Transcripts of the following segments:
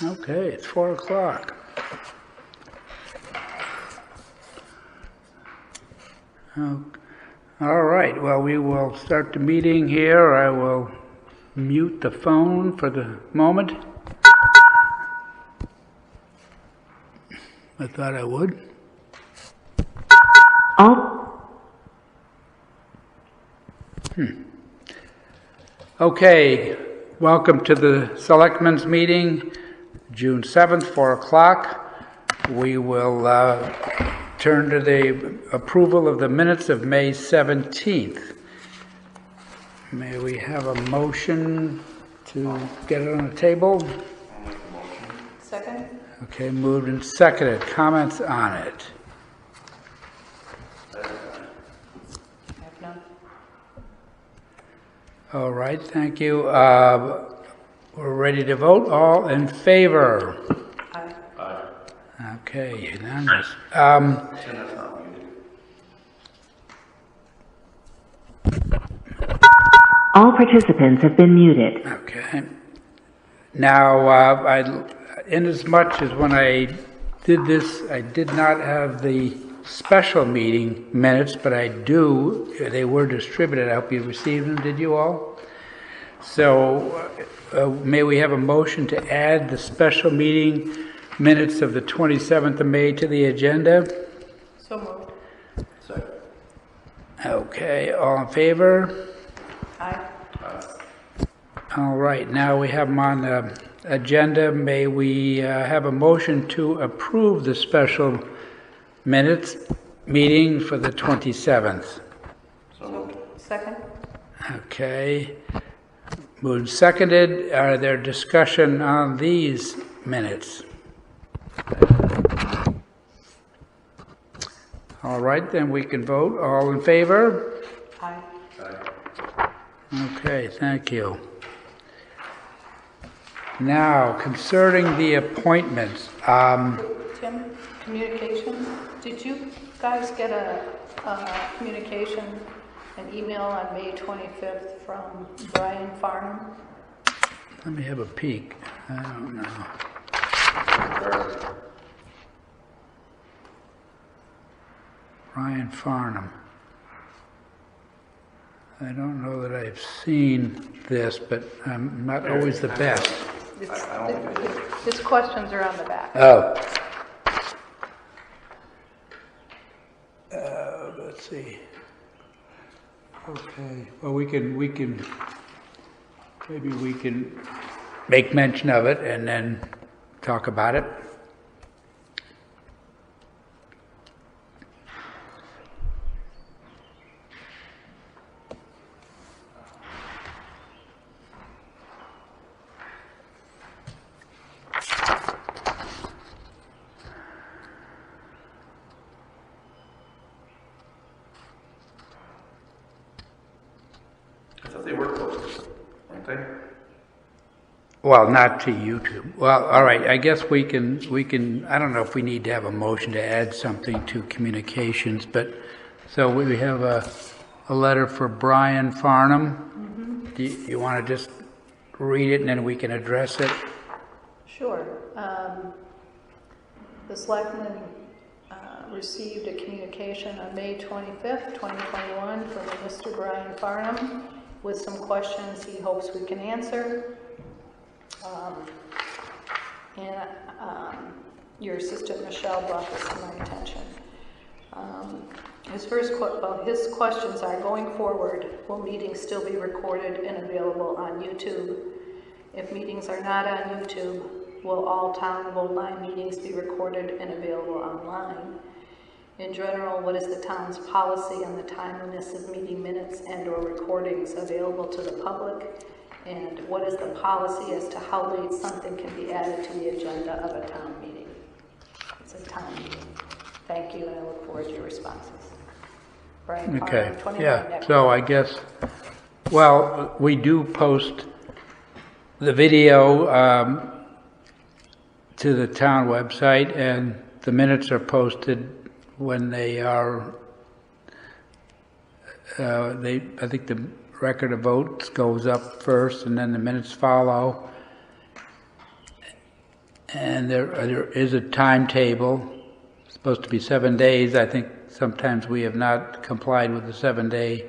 Okay, it's 4 o'clock. All right, well, we will start the meeting here. I will mute the phone for the moment. I thought I would. Okay, welcome to the Selectmen's meeting, June 7th, 4 o'clock. We will turn to the approval of the minutes of May 17th. May we have a motion to get it on the table? Second. Okay, moved and seconded. Comments on it? I have none. All right, thank you. We're ready to vote. All in favor? Aye. Okay, unanimous. All participants have been muted. Okay. Now, in as much as when I did this, I did not have the special meeting minutes, but I do. They were distributed. I hope you received them. Did you all? So, may we have a motion to add the special meeting minutes of the 27th of May to the agenda? So moved. Second. Okay, all in favor? Aye. All right, now we have them on the agenda. May we have a motion to approve the special minutes meeting for the 27th? So moved. Second. Okay. Moved and seconded. Are there discussion on these minutes? All right, then we can vote. All in favor? Aye. Okay, thank you. Now, concerning the appointments, Tim, communications. Did you guys get a communication, an email on May 25th from Brian Farnham? let me have a peek. I don't know. Brian Farnham. I don't know that I've seen this, but I'm not always the best. His questions are on the back. Oh. Let's see. Okay. Well, maybe we can make mention of it and then talk about it. I thought they were posted, weren't they? Well, not to YouTube. Well, all right, I guess we can, I don't know if we need to have a motion to add something to communications, but, so we have a letter for Brian Farnham. Do you want to just read it and then we can address it? Sure. The Selectmen received a communication on May 25th, 2021 from Mr. Brian Farnham with some questions he hopes we can answer. Your assistant Michelle brought this to my attention. His questions are: going forward, will meetings still be recorded and available on YouTube? If meetings are not on YouTube, will all town of Old Lyme meetings be recorded and available online? In general, what is the town's policy on the timeliness of meeting minutes and or recordings available to the public? And what is the policy as to how late something can be added to the agenda of a town meeting? It's a town meeting. Thank you, and I look forward to your responses. Brian Okay, Farnham, 29 yeah, Neck. so I guess, well, we do post the video to the town website, and the minutes are posted when they are, I think the record of votes goes up first and then the minutes follow. And there is a timetable, it's supposed to be 7 days. I think sometimes we have not complied with the 7-day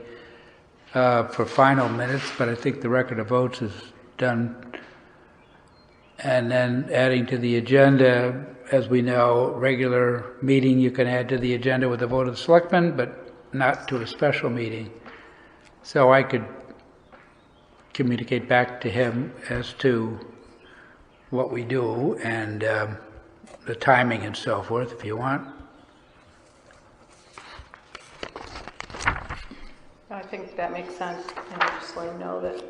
for final minutes, but I think the record of votes is done. And then adding to the agenda, as we know, regular meeting you can add to the agenda with a vote of the selectmen, but not to a special meeting. So I could communicate back to him as to what we do and the timing and so forth, if you want. I think that makes sense, and just let him know that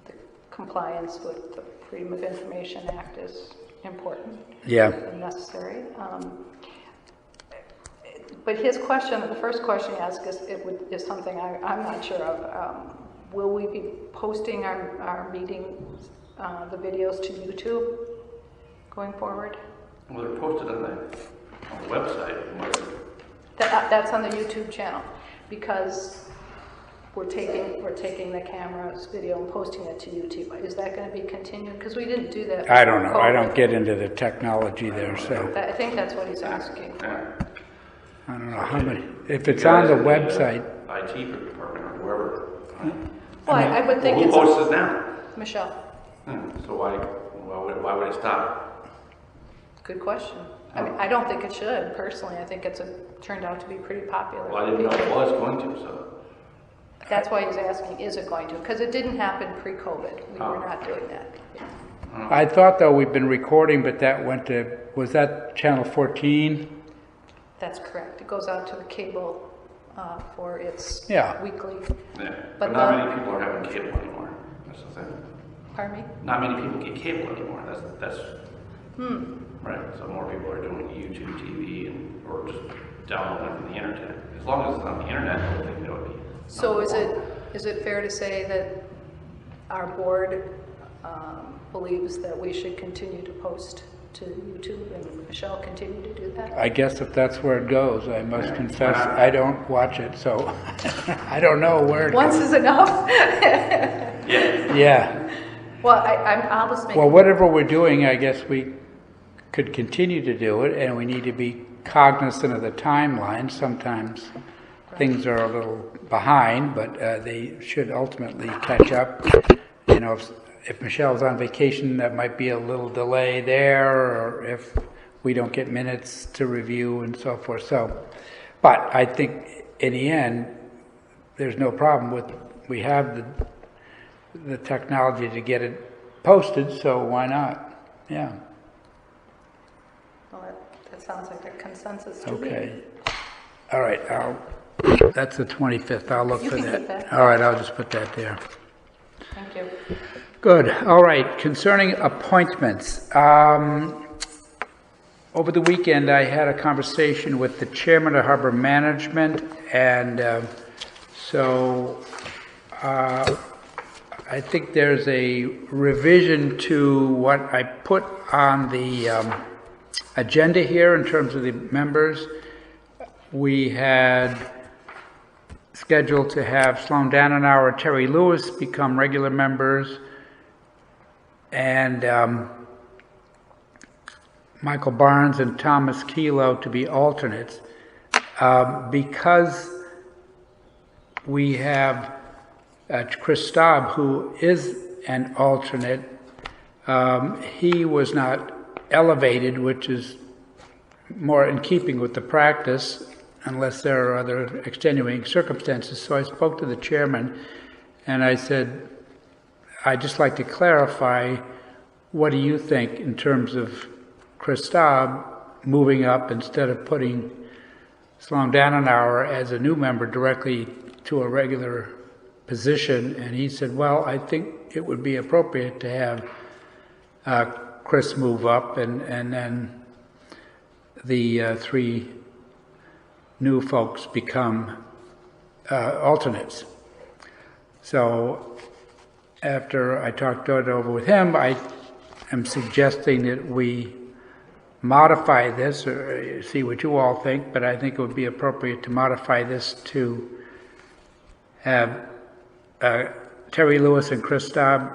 the compliance with the Freedom of Information Act is important. Yeah. And necessary. But his question, the first question he asked is something I'm not sure of. Will we be posting our meetings, the videos to YouTube going forward? Well, they're posted on the website. That's on the YouTube channel, because we're taking the camera's video and posting it to YouTube. Is that going to be continued? Because we didn't do that. I don't know. I don't get into the technology there, so I think that's what he's asking for. Yeah. I don't know how many. If it's on the website, IT department or whoever. Well, I would think Who it's posts it now? Michelle. So why would it stop? Good question. I mean, I don't think it should, personally. I think it's turned out to be pretty popular. Well, I didn't know it was going to, so. That's why he's asking, is it going to? Because it didn't happen pre-COVID. We were not doing that. I thought though we've been recording, but that went to, was that channel 14? That's correct. It goes out to the cable for its weekly. Yeah. But But not many people are having cable anymore. That's the thing. Pardon me? Not many people get cable anymore. That's right. So more people are doing YouTube TV or just downloading from the internet. As long as it's on the internet, I think that would be. So is it fair to say that our board believes that we should continue to post to YouTube, and Michelle continue to do that? I guess if that's where it goes, I must confess I don't watch it, so I don't know where it Once goes. is enough. Yeah. Well, I'll just make. Well, whatever we're doing, I guess we could continue to do it, and we need to be cognizant of the timeline. Sometimes things are a little behind, but they should ultimately catch up. You know, if Michelle's on vacation, that might be a little delay there, or if we don't get minutes to review and so forth. So, but I think in the end, there's no problem with, we have the technology to get it posted, so why not? Yeah. Well, that sounds like a consensus to me. Okay. All right. That's the 25th. I'll look You for can that. keep that. All right. I'll just put that there. Thank you. Good. All right. Concerning appointments, over the weekend I had a conversation with the chairman of Harbor Management, and so I think there's a revision to what I put on the agenda here in terms of the members. We had scheduled to have Sloan Danenauer and Terry Lewis become regular members, and Michael Barnes and Thomas Kelo to be alternates. Because we have Chris Staub, who is an alternate, he was not elevated, which is more in keeping with the practice, unless there are other extenuating circumstances. So I spoke to the chairman, and I said, I'd just like to clarify, what do you think in terms of Chris Staub moving up instead of putting Sloan Danenauer as a new member directly to a regular position? And he said, well, I think it would be appropriate to have Chris move up, and then the three new folks become alternates. So after I talked it over with him, I am suggesting that we modify this, or see what you all think, but I think it would be appropriate to modify this to have Terry Lewis and Chris Staub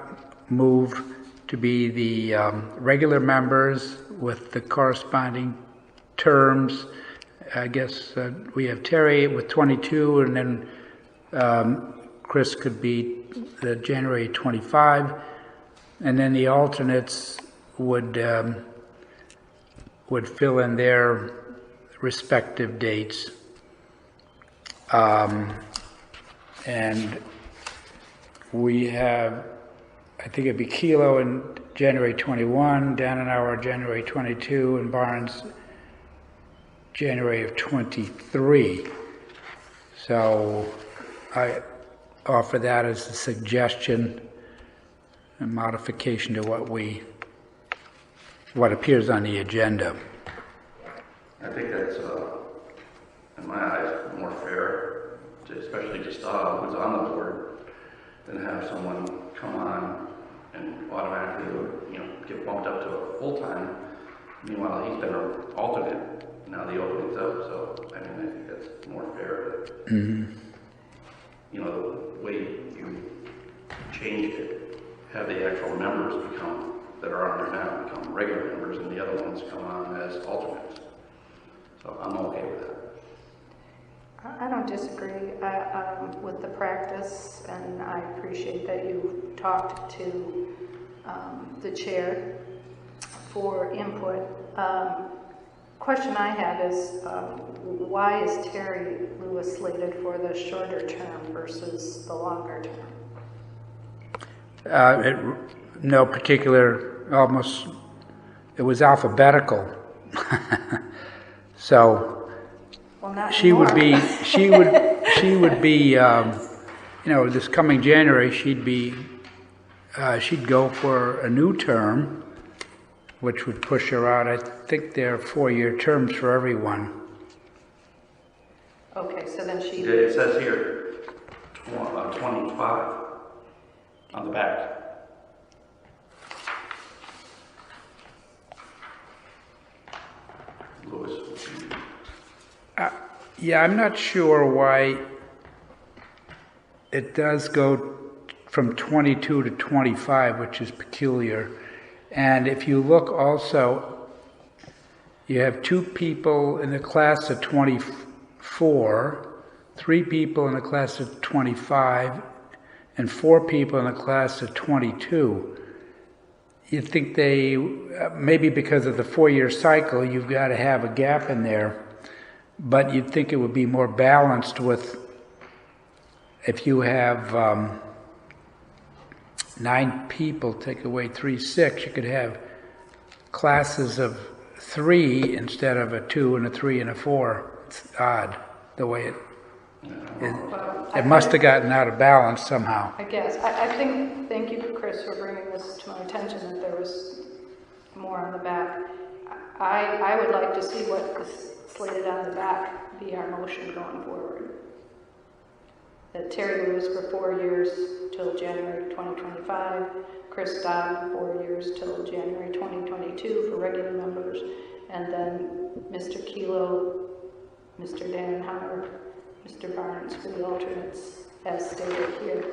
move to be the regular members with the corresponding terms. I guess we have Terry with 22, and then Chris could be the January 25, and then the alternates would fill in their respective dates. And we have, I think it'd be Kilo in January 21, Danenauer January 22, and Barnes January of 23. So I offer that as a suggestion, a modification to what appears on the agenda. I think that's, in my eyes, more fair, especially just who's on the board, than have someone come on and automatically, get bumped up to a full-time. Meanwhile, he's been an alternate. Now the opening's up, so I think that's more fair. Mm-hmm. The way you change it, have the actual members that are on there now become regular members, and the other ones come on as alternates. So I'm okay with that. I don't disagree with the practice, and I appreciate that you talked to the chair for input. Question I have is, why is Terry Lewis slated for the shorter term versus the longer term? No particular, almost, it was alphabetical. So well, not she would anymore. she would be, this coming January, she'd go for a new term, which would push her out. I think there are 4-year terms for everyone. Okay, so then she... It says here, 25 on the back. Lewis. Yeah, I'm not sure why it does go from 22 to 25, which is peculiar. And if you look also, you have 2 people in the class of 24, 3 people in the class of 25, and 4 people in the class of 22. You'd think they, maybe because of the 4-year cycle, you've got to have a gap in there, but you'd think it would be more balanced with, if you have 9 people, take away 3, 6, you could have classes of 3 instead of a 2 and a 3 and a 4. It's odd the way it must have gotten out of balance somehow. I guess. I think, thank you, Chris, for bringing this to my attention, that there was more on the back. I would like to see what is slated on the back be our motion going forward. That Terry Lewis for 4 years till January 2025, Chris Dodd 4 years till January 2022 for regular members, and then Mr. Kilo, Mr. Danenheimer, Mr. Barnes for the alternates, as stated here.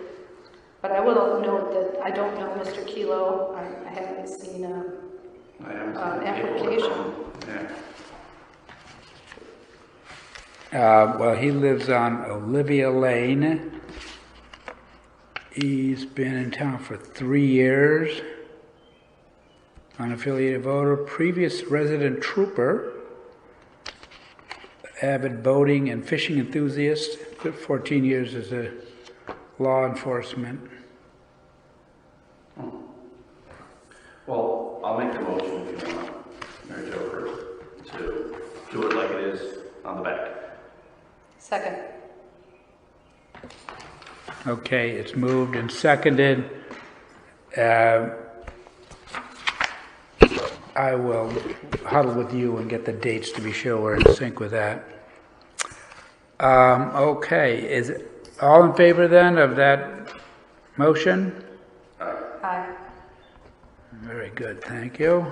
But I will note that I don't know Mr. Kilo. I haven't seen an application. Well, he lives on Olivia Lane. He's been in town for 3 years. Unaffiliated voter, previous resident trooper, avid boating and fishing enthusiast, 14 years as a law enforcement. Well, I'll make the motion if you want, Mary Jo, first, to do it like it is on the back. Second. Okay, it's moved and seconded. I will huddle with you and get the dates to be sure we're in sync with that. Okay, is it all in favor then of that motion? Aye. Very good, thank you.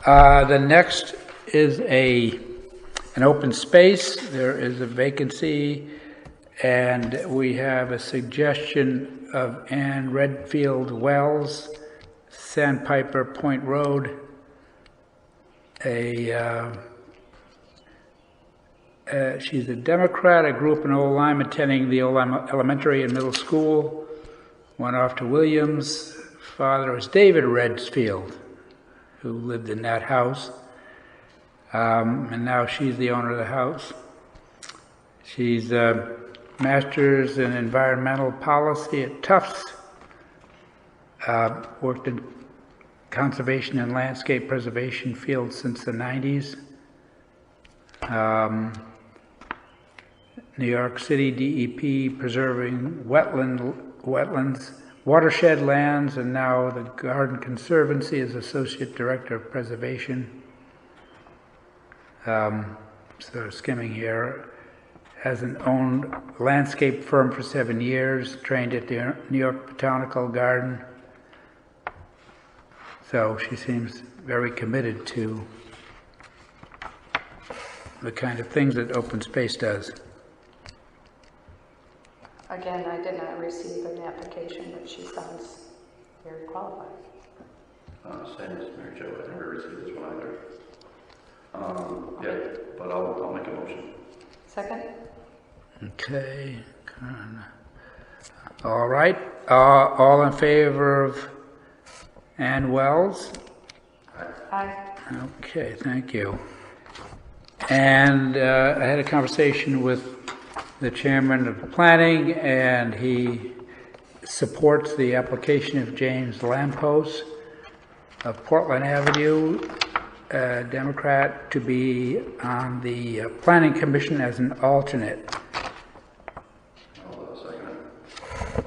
The next is an open space. There is a vacancy, and we have a suggestion of Ann Redfield Wells Sandpiper Point Road, she's a Democrat. I grew up in Old Lyme, attending the Old Lyme Elementary and Middle School. Went off to Williams. Father was David Redfield, who lived in that house. And now she's the owner of the house. She's a master's in environmental policy at Tufts. Worked in conservation and landscape preservation fields since the 90s. New York City DEP preserving wetlands, watershed lands, and now the Garden Conservancy as Associate Director of Preservation. So skimming here, has an owned landscape firm for 7 years, trained at the New York Botanical Garden. So she seems very committed to the kind of things that open space does. Again, I did not receive an application, but she sounds very qualified. Same as Mary Jo, I never received this one either. Yeah, but I'll make a motion. Second? Okay. All right. All in favor of Ann Wells? Aye. Okay, thank you. And I had a conversation with the chairman of planning, and he supports the application of James Lampos of Portland Avenue, Democrat, to be on the planning commission as an alternate. I'll second it.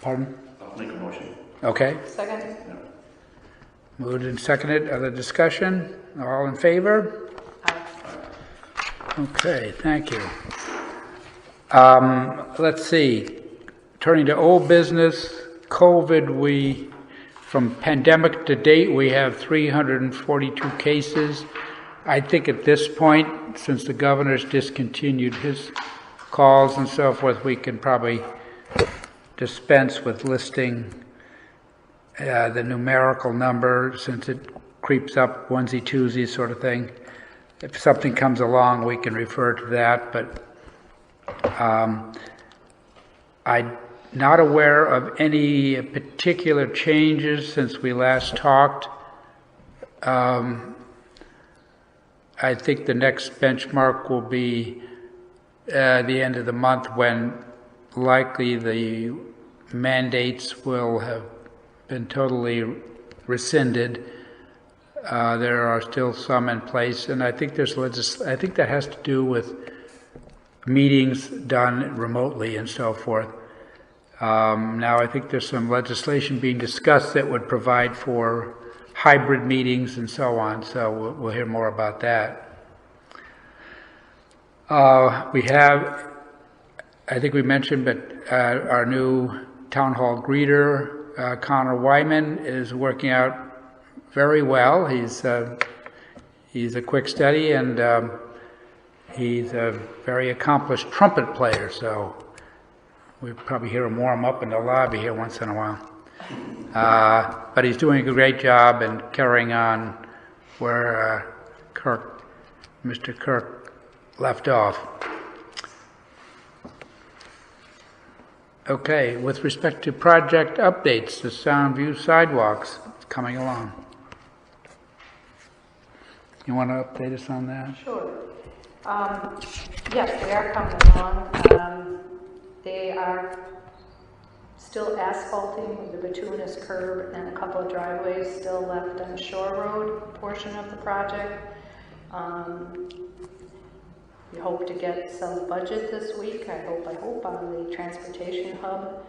Pardon? I'll make a motion. Okay. Second? Yeah. Moved and seconded. Other discussion? All in favor? Aye. Okay, thank you. Let's see. Turning to old business, COVID, from pandemic to date, we have 342 cases. I think at this point, since the governor's discontinued his calls and so forth, we can probably dispense with listing the numerical number, since it creeps up onesie twosie sort of thing. If something comes along, we can refer to that, but I'm not aware of any particular changes since we last talked. I think the next benchmark will be the end of the month, when likely the mandates will have been totally rescinded. There are still some in place, and I think I think that has to do with meetings done remotely and so forth. Now I think there's some legislation being discussed that would provide for hybrid meetings and so on, so we'll hear more about that. We have, I think we mentioned, but our new town hall greeter, Connor Wyman, is working out very well. He's a quick study, and he's a very accomplished trumpet player, so we probably hear him warm up in the lobby here once in a while. But he's doing a great job and carrying on where Mr. Kirk left off. Okay, with respect to project updates, the Soundview sidewalks is coming along. You want to update us on that? Sure. Yes, they are coming along. They are still asphalting with the bituminous curb and a couple of driveways still left on the Shore Road portion of the project. We hope to get some budget this week, I hope, on the transportation hub.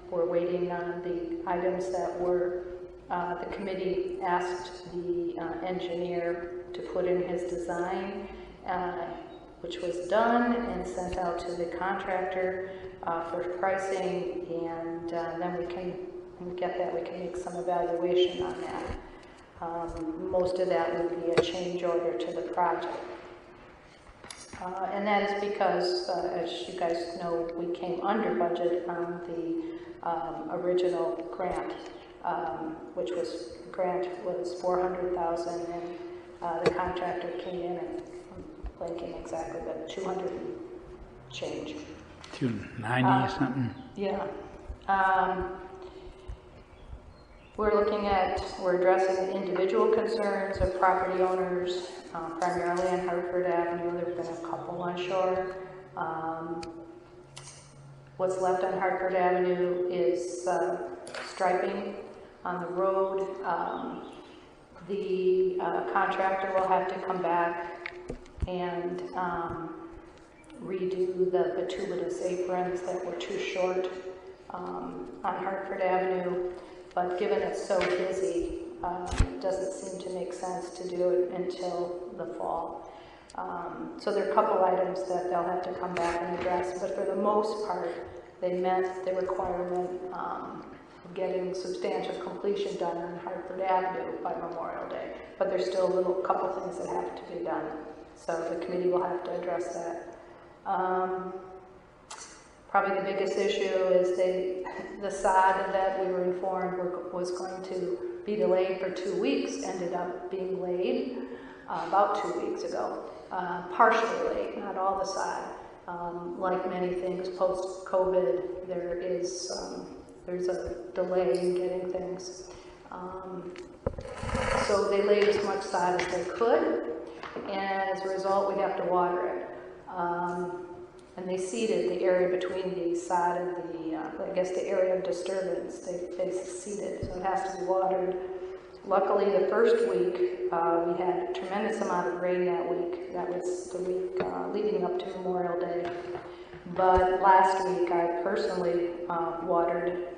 We're waiting on the items that were, the committee asked the engineer to put in his design, which was done and sent out to the contractor for pricing, and then we can get that, we can make some evaluation on that. Most of that would be a change order to the project. And that is because, as you guys know, we came under budget on the original grant, which was $400,000, and the contractor came in and I'm blanking exactly, but 200 and change. 290 something. Yeah. We're addressing individual concerns of property owners, primarily on Hartford Avenue. There have been a couple on Shore. What's left on Hartford Avenue is striping on the road. The contractor will have to come back and redo the bituminous aprons that were too short on Hartford Avenue. But given it's so busy, it doesn't seem to make sense to do it until the fall. So there are a couple items that they'll have to come back and address, but for the most part, they met the requirement of getting substantial completion done on Hartford Avenue by Memorial Day. But there's still a couple things that have to be done. So the committee will have to address that. Probably the biggest issue is the sod that we were informed was going to be delayed for 2 weeks, ended up being laid about 2 weeks ago. Partially laid, not all the sod. Like many things post-COVID, there's a delay in getting things. So they laid as much sod as they could, and as a result, we have to water it. And they seeded the area between the sod and the area of disturbance. They seeded, so it has to be watered. Luckily, the first week, we had a tremendous amount of rain that week. That was the week leading up to Memorial Day. But last week, I personally watered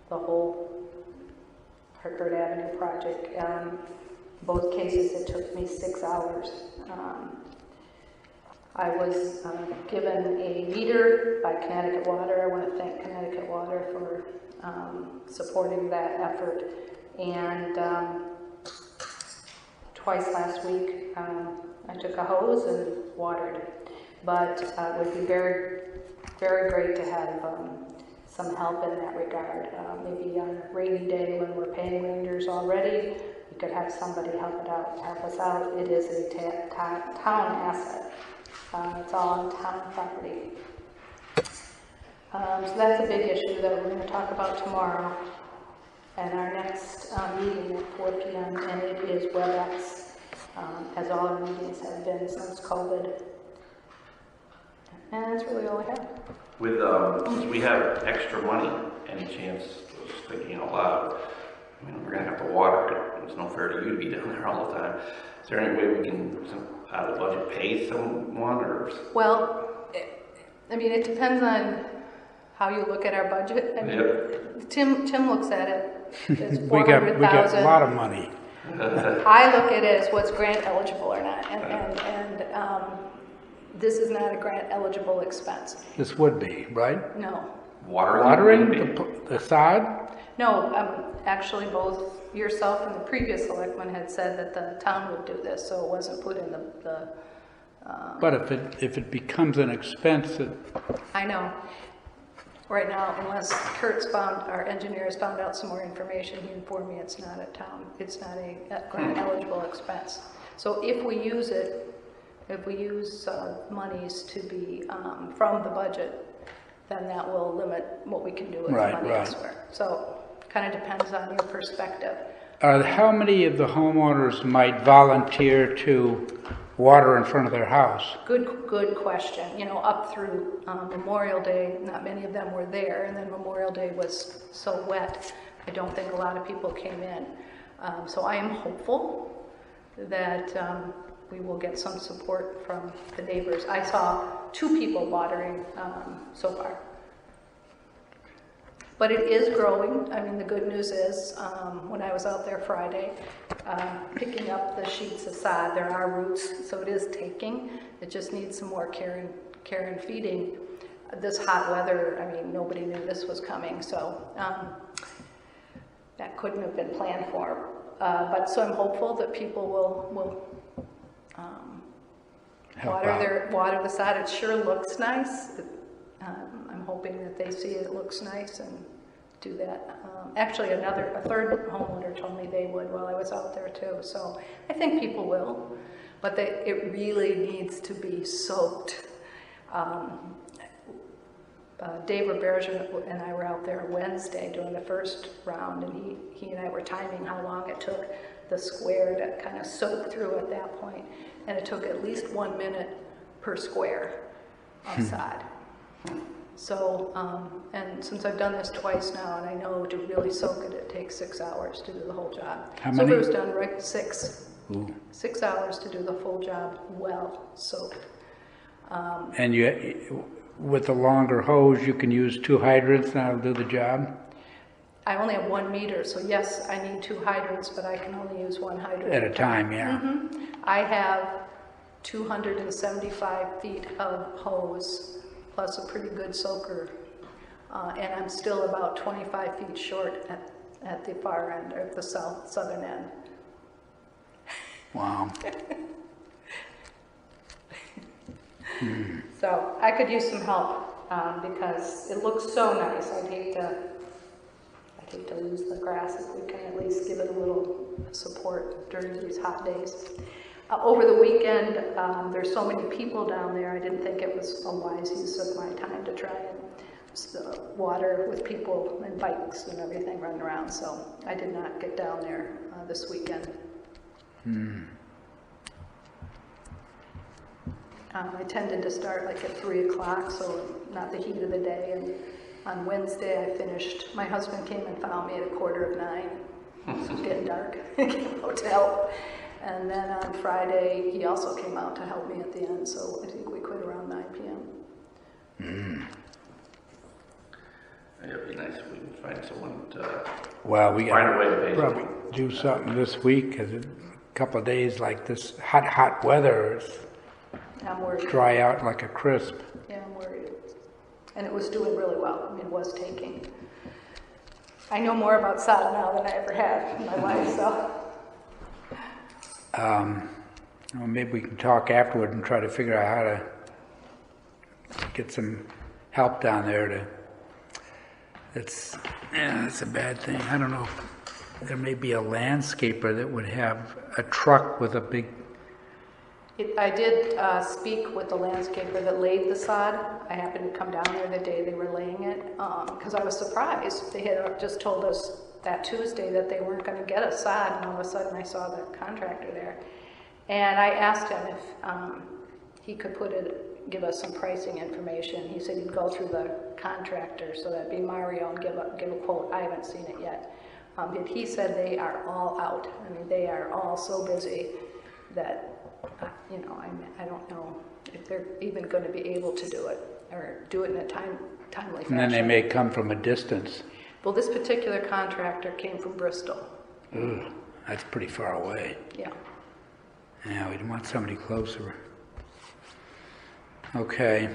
the whole Hartford Avenue project. Both cases, it took me 6 hours. I was given a meter by Connecticut Water. I want to thank Connecticut Water for supporting that effort. And twice last week, I took a hose and watered. But it would be very, very great to have some help in that regard. Maybe on a rainy day when we're paying rangers already, we could have somebody help us out. It is a town asset. It's all on town property. So that's a big issue that we're going to talk about tomorrow. And our next meeting at 4 p.m. and it is WebEx, as all our meetings have been since COVID. And that's really all I have. With since we have extra money, any chance, just thinking out loud, I mean, we're going to have to water it. It's no fair to you to be down there all the time. Is there any way we can, out of the budget, pay someone or? Well, I mean, it depends on how you look at our budget. I mean, yep. Tim looks at it as we got a lot of money. I look at it as what's grant eligible or not, and this is not a grant eligible expense. This would be, right? No. Watering the sod? No, actually both yourself and the previous selectman had said that the town would do this, so it wasn't put in the but if it becomes an expense, I know. Right now, unless our engineer has found out some more information, he informed me it's not a grant eligible expense. So if we use monies to be from the budget, then that will limit what we can do with money elsewhere. So kind of depends on your perspective. How many of the homeowners might volunteer to water in front of their house? Good question. You know, up through Memorial Day, not many of them were there, and then Memorial Day was so wet, I don't think a lot of people came in. So I am hopeful that we will get some support from the neighbors. I saw 2 people watering so far. But it is growing. I mean, the good news is, when I was out there Friday, picking up the sheets of sod, there are roots, so it is taking. It just needs some more care and feeding. This hot weather, I mean, nobody knew this was coming, so that couldn't have been planned for. But so I'm hopeful that people will water the sod. It sure looks nice. I'm hoping that they see it looks nice and do that. Actually, a third homeowner told me they would while I was out there too. So I think people will, but it really needs to be soaked. Dave Roberge and I were out there Wednesday doing the first round, and he and I were timing how long it took the square to kind of soak through at that point, and it took at least 1 minute per square of sod. So, and since I've done this twice now, and I know to really soak it, it takes 6 hours to do the whole job. How so many? if it was done right, 6. Ooh. 6 hours to do the full job, well soaked. And with the longer hose, you can use 2 hydrants and that'll do the job? I only have 1 meter, so yes, I need 2 hydrants, but I can only use 1 hydrant. At a time, yeah. I have 275 feet of hose, plus a pretty good soaker, and I'm still about 25 feet short at the far end, or the southern end. Wow. So I could use some help because it looks so nice. I'd hate to lose the grass if we can at least give it a little support during these hot days. Over the weekend, there's so many people down there, I didn't think it was a wise use of my time to try and water with people and bikes and everything running around, so I did not get down there this weekend. I tended to start like at 3 o'clock, so not the heat of the day, and on Wednesday I finished. My husband came and found me at 8:45. It was getting dark. Came out to help. And then on Friday, he also came out to help me at the end, so I think we quit around 9 p.m. It'd be nice if we could find someone to Well, we find a way to gotta pay probably someone. do something this week, because a couple of days like this hot weather is I'm worried. dry out like a crisp. Yeah, I'm worried. And it was doing really well. I mean, it was taking. I know more about sod now than I ever have in my life, so. Well, maybe we can talk afterward and try to figure out how to get some help down there. It's a bad thing. I don't know. There may be a landscaper that would have a truck with a big. I did speak with the landscaper that laid the sod. I happened to come down there the day they were laying it because I was surprised. They had just told us that Tuesday that they weren't going to get us sod, and all of a sudden I saw the contractor there. And I asked him if he could give us some pricing information. He said he'd go through the contractor, so that'd be Mario, and give a quote. I haven't seen it yet. But he said they are all out. I mean, they are all so busy that, I don't know if they're even going to be able to do it or do it in a timely fashion. And then they may come from a distance. Well, this particular contractor came from Bristol. Ooh, that's pretty far away. Yeah. Yeah, we'd want somebody closer. Okay.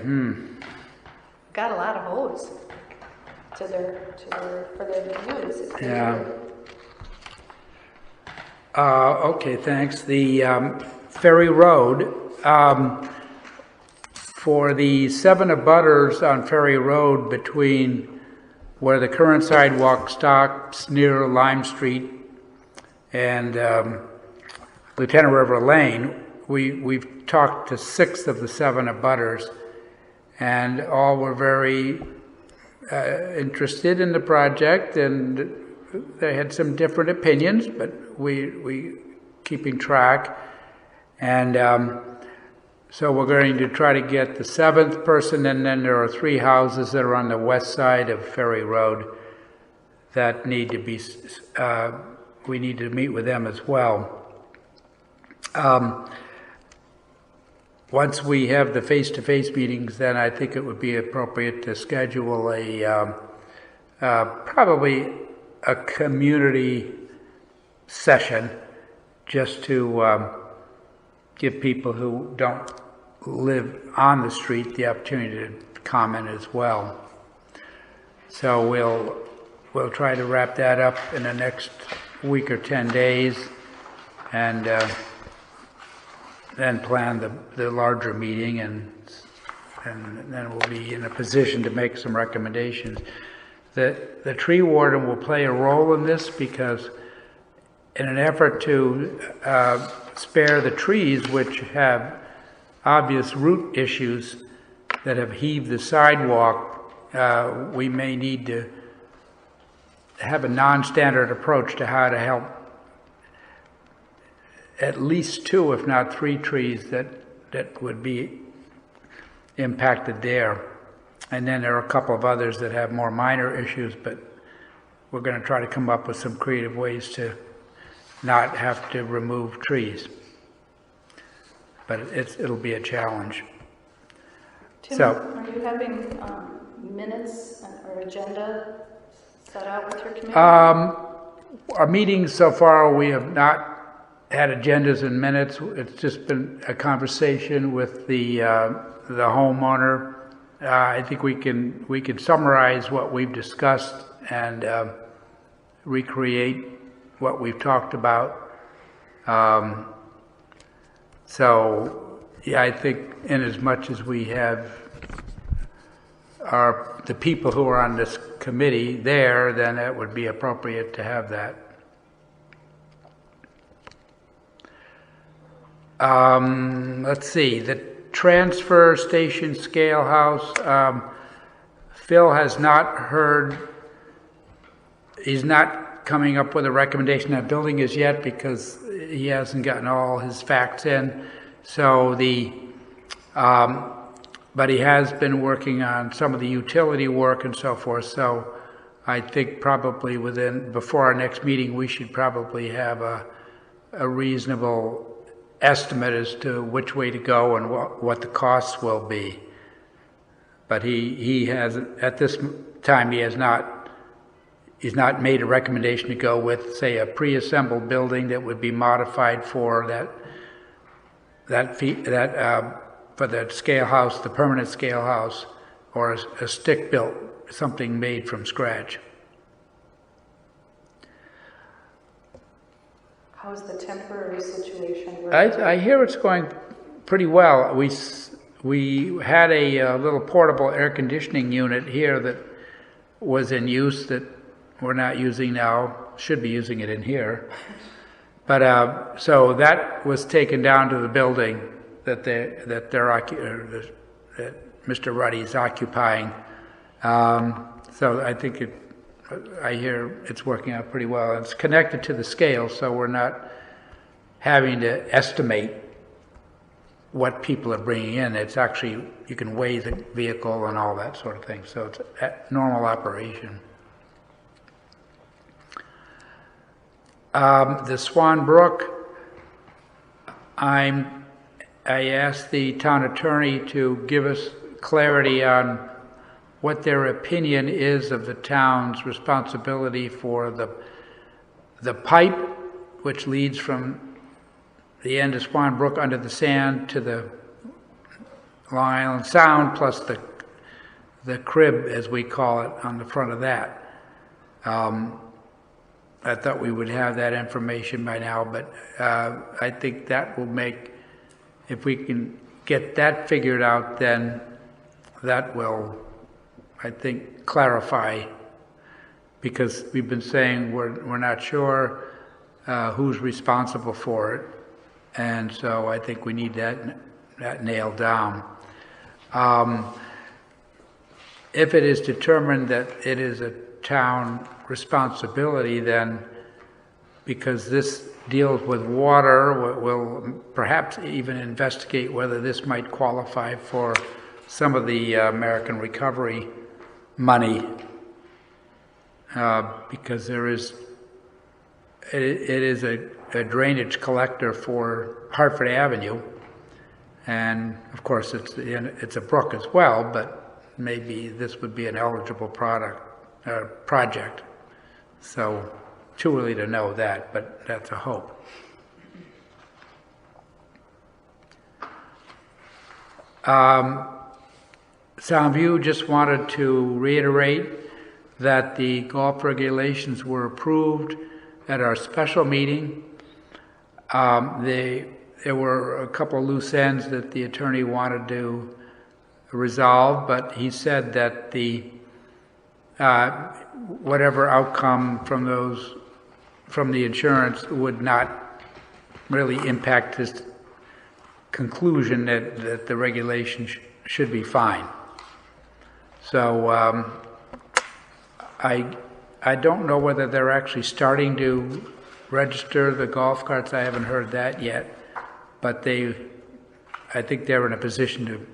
Got a lot of hose for their use. Yeah. Okay, thanks. The Ferry Road, for the 7 abutters on Ferry Road between where the current sidewalk stops near Lime Street and Lieutenant River Lane, we've talked to 6 of the 7 abutters, and all were very interested in the project, and they had some different opinions, but we keeping track. And so we're going to try to get the 7th person, and then there are 3 houses that are on the west side of Ferry Road that need to be, we need to meet with them as well. Once we have the face-to-face meetings, then I think it would be appropriate to schedule probably a community session just to give people who don't live on the street the opportunity to comment as well. So we'll try to wrap that up in the next week or 10 days, and then plan the larger meeting, and then we'll be in a position to make some recommendations. the tree warden will play a role in this, because in an effort to spare the trees which have obvious root issues that have heaved the sidewalk, we may need to have a non-standard approach to how to help at least 2, if not 3 trees that would be impacted there. And then there are a couple of others that have more minor issues, but we're going to try to come up with some creative ways to not have to remove trees. But it'll be a challenge. Tim, So, are you having minutes or agenda set out with your committee? our meetings so far, we have not had agendas and minutes. It's just been a conversation with the homeowner. I think we can summarize what we've discussed and recreate what we've talked about. So, yeah, I think in as much as we have the people who are on this committee there, then it would be appropriate to have that. Let's see, the transfer station scale house, Phil has not heard, he's not coming up with a recommendation on building as yet because he hasn't gotten all his facts in. So but he has been working on some of the utility work and so forth. So I think probably before our next meeting, we should probably have a reasonable estimate as to which way to go and what the costs will be. But he has, at this time, he's not made a recommendation to go with, say, a pre-assembled building that would be modified for for the scale house, the permanent scale house, or a stick built, something made from scratch. How's the temporary situation? I hear it's going pretty well. We had a little portable air conditioning unit here that was in use that we're not using now. Should be using it in here. But so that was taken down to the building that Mr. Ruddy is occupying. So I think I hear it's working out pretty well. It's connected to the scale, so we're not having to estimate what people are bringing in. It's actually, you can weigh the vehicle and all that sort of thing. So it's a normal operation. The Swan Brook, I asked the town attorney to give us clarity on what their opinion is of the town's responsibility for the pipe, which leads from the end of Swan Brook under the sand to the Long Island Sound, plus the crib, as we call it, on the front of that. I thought we would have that information by now, but I think that will make, if we can get that figured out, then that will, I think, clarify, because we've been saying we're not sure who's responsible for it, and so I think we need that nailed down. If it is determined that it is a town responsibility, then because this deals with water, we'll perhaps even investigate whether this might qualify for some of the American Recovery money, because it is a drainage collector for Hartford Avenue, and of course it's a brook as well, but maybe this would be an eligible project. So too early to know that, but that's a hope. Soundview just wanted to reiterate that the golf regulations were approved at our special meeting. There were a couple of loose ends that the attorney wanted to resolve, but he said that whatever outcome from the insurance would not really impact his conclusion that the regulation should be fine. So I don't know whether they're actually starting to register the golf carts. I haven't heard that yet, but I think they're in a position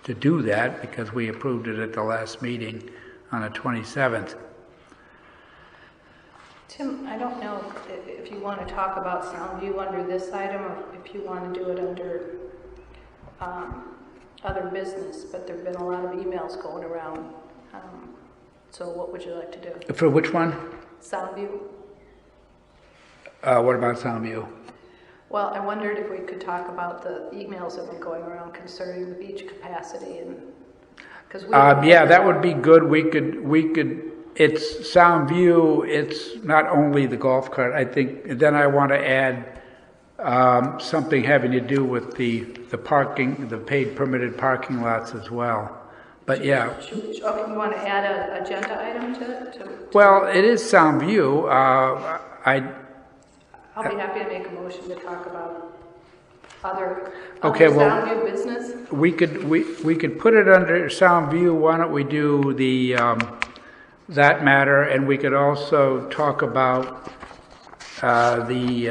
to do that because we approved it at the last meeting on the 27th. Tim, I don't know if you want to talk about Soundview under this item or if you want to do it under other business, but there have been a lot of emails going around. So what would you like to do? For which one? Soundview. What about Soundview? Well, I wondered if we could talk about the emails that have been going around concerning the beach capacity and because yeah, that would be good. We could. It's Soundview. It's not only the golf cart. I think. Then I want to add something having to do with the parking, the paid permitted parking lots as well. But yeah. Okay, you want to add an agenda item to Well, it is Soundview. I'll be happy to make a motion to talk about other Soundview business. We could put it under Soundview. Why don't we do the that matter, and we could also talk about the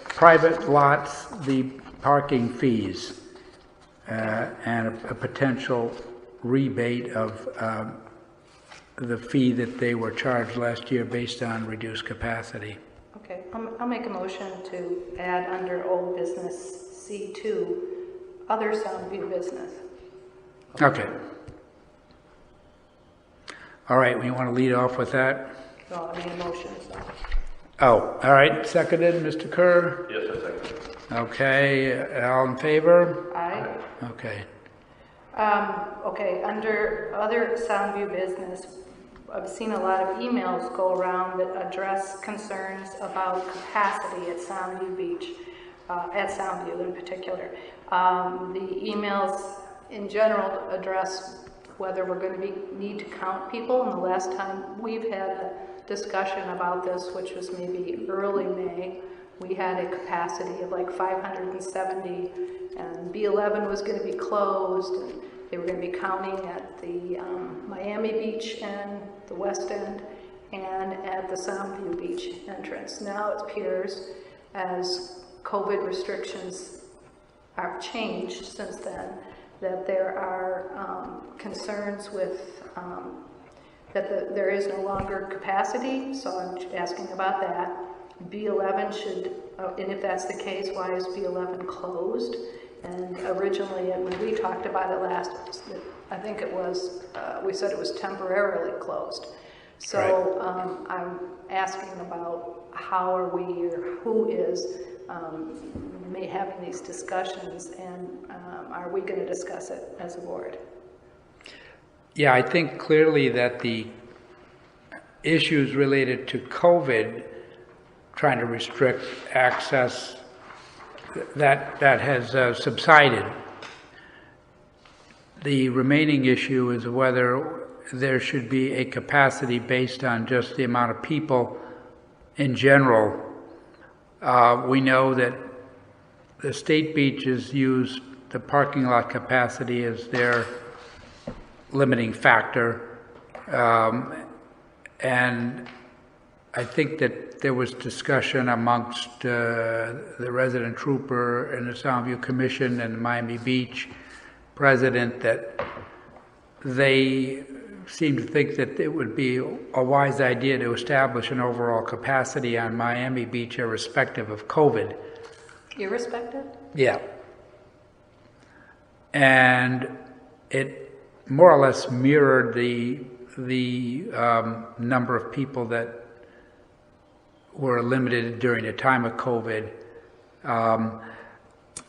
private lots, the parking fees, and a potential rebate of the fee that they were charged last year based on reduced capacity. Okay, I'll make a motion to add under old business C2, other Soundview business. Okay. All right, we want to lead off with that? No, I made a motion. So. Oh, all right, seconded, Mr. Kerr? Yes, I second. Okay, all in favor? Aye. Okay. Okay, under other Soundview business, I've seen a lot of emails go around that address concerns about capacity at Soundview Beach, at Soundview in particular. The emails in general address whether we're going to need to count people. And the last time we've had a discussion about this, which was maybe early May, we had a capacity of like 570, and B11 was going to be closed, and they were going to be counting at the Miami Beach and the West End and at the Soundview Beach entrance. Now it appears, as COVID restrictions have changed since then, that there are concerns with that there is no longer capacity, so I'm asking about that. B11 should, and if that's the case, why is B11 closed? And originally, when we talked about it last, I think it was, we said it was temporarily closed. So right. I'm asking about how are we, or who is, having these discussions, and are we going to discuss it as a board? Yeah, I think clearly that the issues related to COVID, trying to restrict access, that has subsided. The remaining issue is whether there should be a capacity based on just the amount of people in general. We know that the state beaches use the parking lot capacity as their limiting factor. And I think that there was discussion amongst the resident trooper and the Soundview Commission and the Miami Beach president that they seem to think that it would be a wise idea to establish an overall capacity on Miami Beach irrespective of COVID. Irrespective? Yeah. And it more or less mirrored the number of people that were limited during the time of COVID.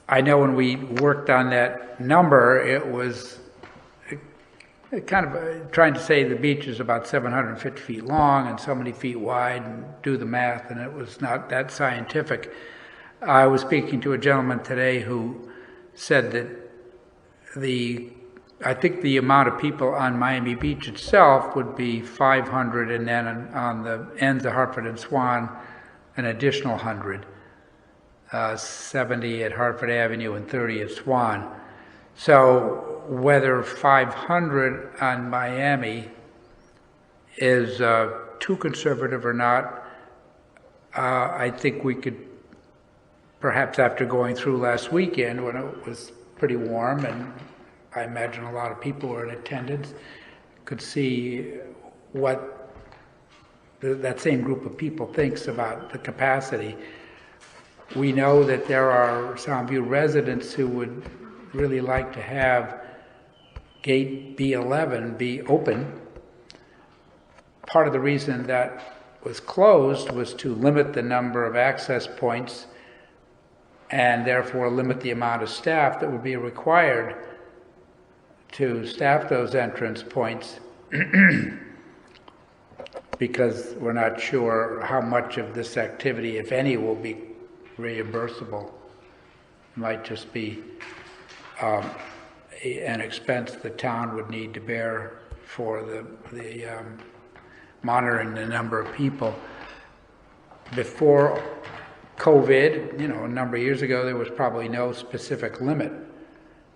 I know when we worked on that number, it was kind of trying to say the beach is about 750 feet long and so many feet wide, and do the math, and it was not that scientific. I was speaking to a gentleman today who said that the I think the amount of people on Miami Beach itself would be 500, and then on the ends of Hartford and Swan, an additional 100. 70 at Hartford Avenue and 30 at Swan. So whether 500 on Miami is too conservative or not, I think we could, perhaps after going through last weekend when it was pretty warm and I imagine a lot of people were in attendance, could see what that same group of people thinks about the capacity. We know that there are Soundview residents who would really like to have gate B11 be open. Part of the reason that was closed was to limit the number of access points and therefore limit the amount of staff that would be required to staff those entrance points because we're not sure how much of this activity, if any, will be reimbursable. It might just be an expense the town would need to bear for the monitoring the number of people. Before COVID, a number of years ago, there was probably no specific limit,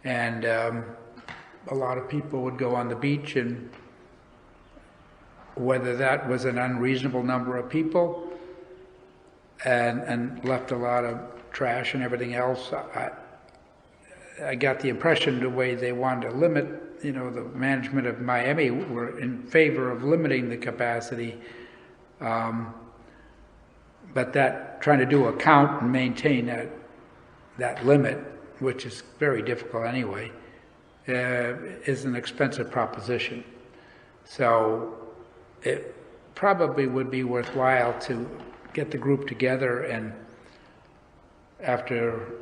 and a lot of people would go on the beach, and whether that was an unreasonable number of people and left a lot of trash and everything else, I got the impression the way they wanted to limit, the management of Miami were in favor of limiting the capacity, but that trying to do a count and maintain that limit, which is very difficult anyway, is an expensive proposition. So it probably would be worthwhile to get the group together and after,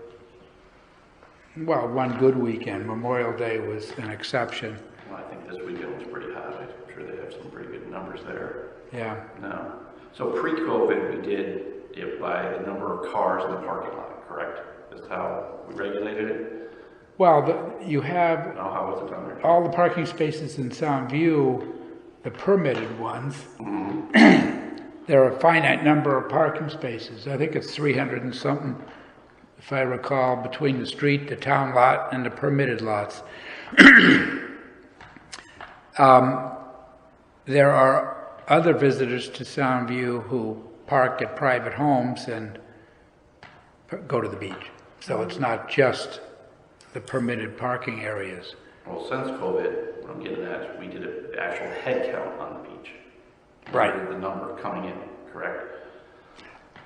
one good weekend, Memorial Day was an exception. Well, I think this weekend was pretty hot. I'm sure they have some pretty good numbers there. Yeah. No. So pre-COVID, we did it by the number of cars in the parking lot, correct? That's how we regulated it? Well, you have No, how was it done there? all the parking spaces in Soundview, the permitted ones. There are a finite number of parking spaces. I think it's 300 and something, if I recall, between the street, the town lot, and the permitted lots. There are other visitors to Soundview who park at private homes and go to the beach. So it's not just the permitted parking areas. Well, since COVID, what I'm getting at, we did an actual head count on the beach. Right. The number coming in, correct?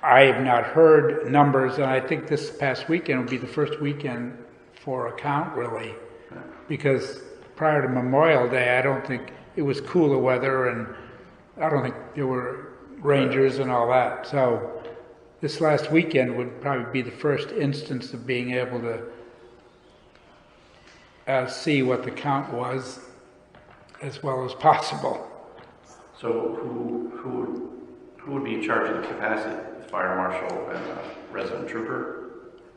I have not heard numbers, and I think this past weekend will be the first weekend for a count, really, because prior to Memorial Day, I don't think it was cooler weather, and I don't think there were rangers and all that. So this last weekend would probably be the first instance of being able to see what the count was as well as possible. So who would be in charge of the capacity? The fire marshal and resident trooper?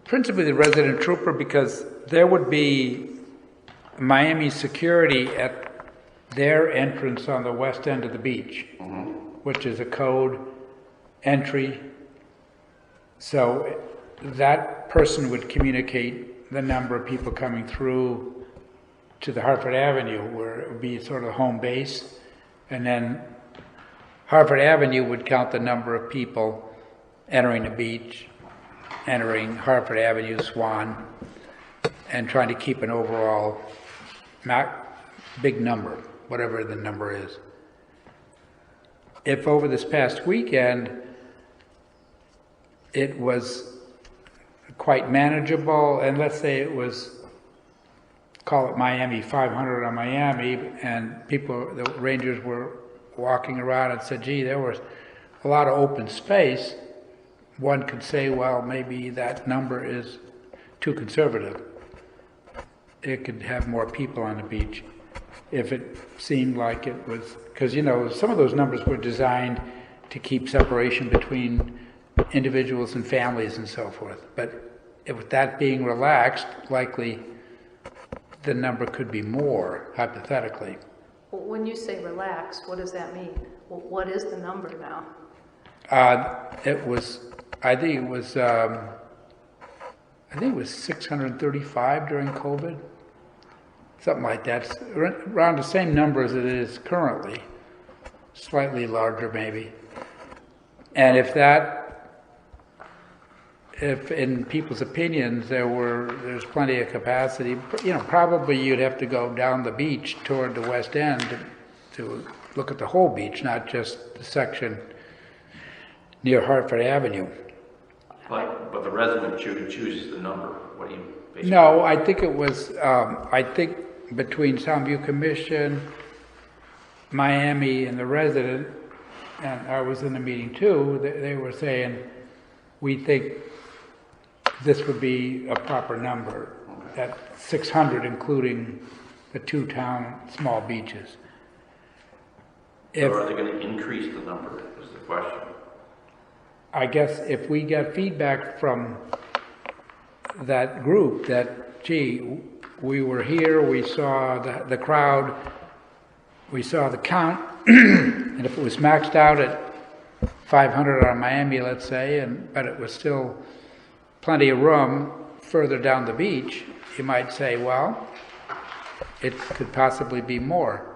Principally the resident trooper, because there would be Miami security at their entrance on the west end of the beach, which is a code entry. So that person would communicate the number of people coming through to the Hartford Avenue, where it would be sort of home base, and then Hartford Avenue would count the number of people entering the beach, entering Hartford Avenue, Swan, and trying to keep an overall big number, whatever the number is. If over this past weekend it was quite manageable, and let's say it was, call it Miami, 500 on Miami, and the rangers were walking around and said, gee, there was a lot of open space, one could say, well, maybe that number is too conservative. It could have more people on the beach if it seemed like it was, because, some of those numbers were designed to keep separation between individuals and families and so forth. But with that being relaxed, likely the number could be more, hypothetically. When you say relaxed, what does that mean? What is the number now? I think it was 635 during COVID, something like that. It's around the same number as it is currently, slightly larger maybe. And if in people's opinions there's plenty of capacity, probably you'd have to go down the beach toward the west end to look at the whole beach, not just the section near Hartford Avenue. But the resident chooses the number. What do you basically? No, I think it was, I think between Soundview Commission, Miami, and the resident, and I was in the meeting too, they were saying, we think this would be a proper number, at 600, including the two town small beaches. So are they going to increase the number, is the question. I guess if we get feedback from that group that, gee, we were here, we saw the crowd, we saw the count, and if it was maxed out at 500 on Miami, let's say, but it was still plenty of room further down the beach, you might say, well, it could possibly be more.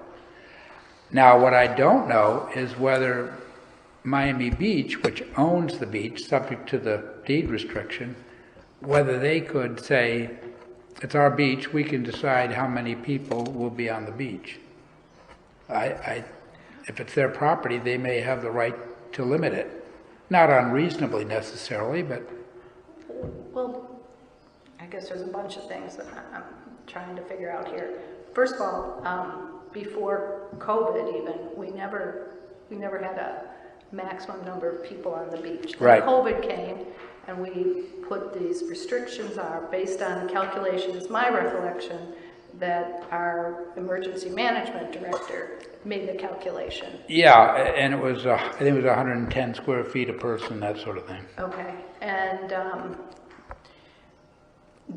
Now, what I don't know is whether Miami Beach, which owns the beach, subject to the deed restriction, whether they could say, it's our beach, we can decide how many people will be on the beach. If it's their property, they may have the right to limit it. Not unreasonably necessarily, but... Well, I guess there's a bunch of things that I'm trying to figure out here. First of all, before COVID even, we never had a maximum number of people on the beach. Right. When COVID came, and we put these restrictions are based on the calculations, my recollection, that our emergency management director made the calculation. Yeah, and it was, I think it was 110 square feet a person, that sort of thing. Okay, and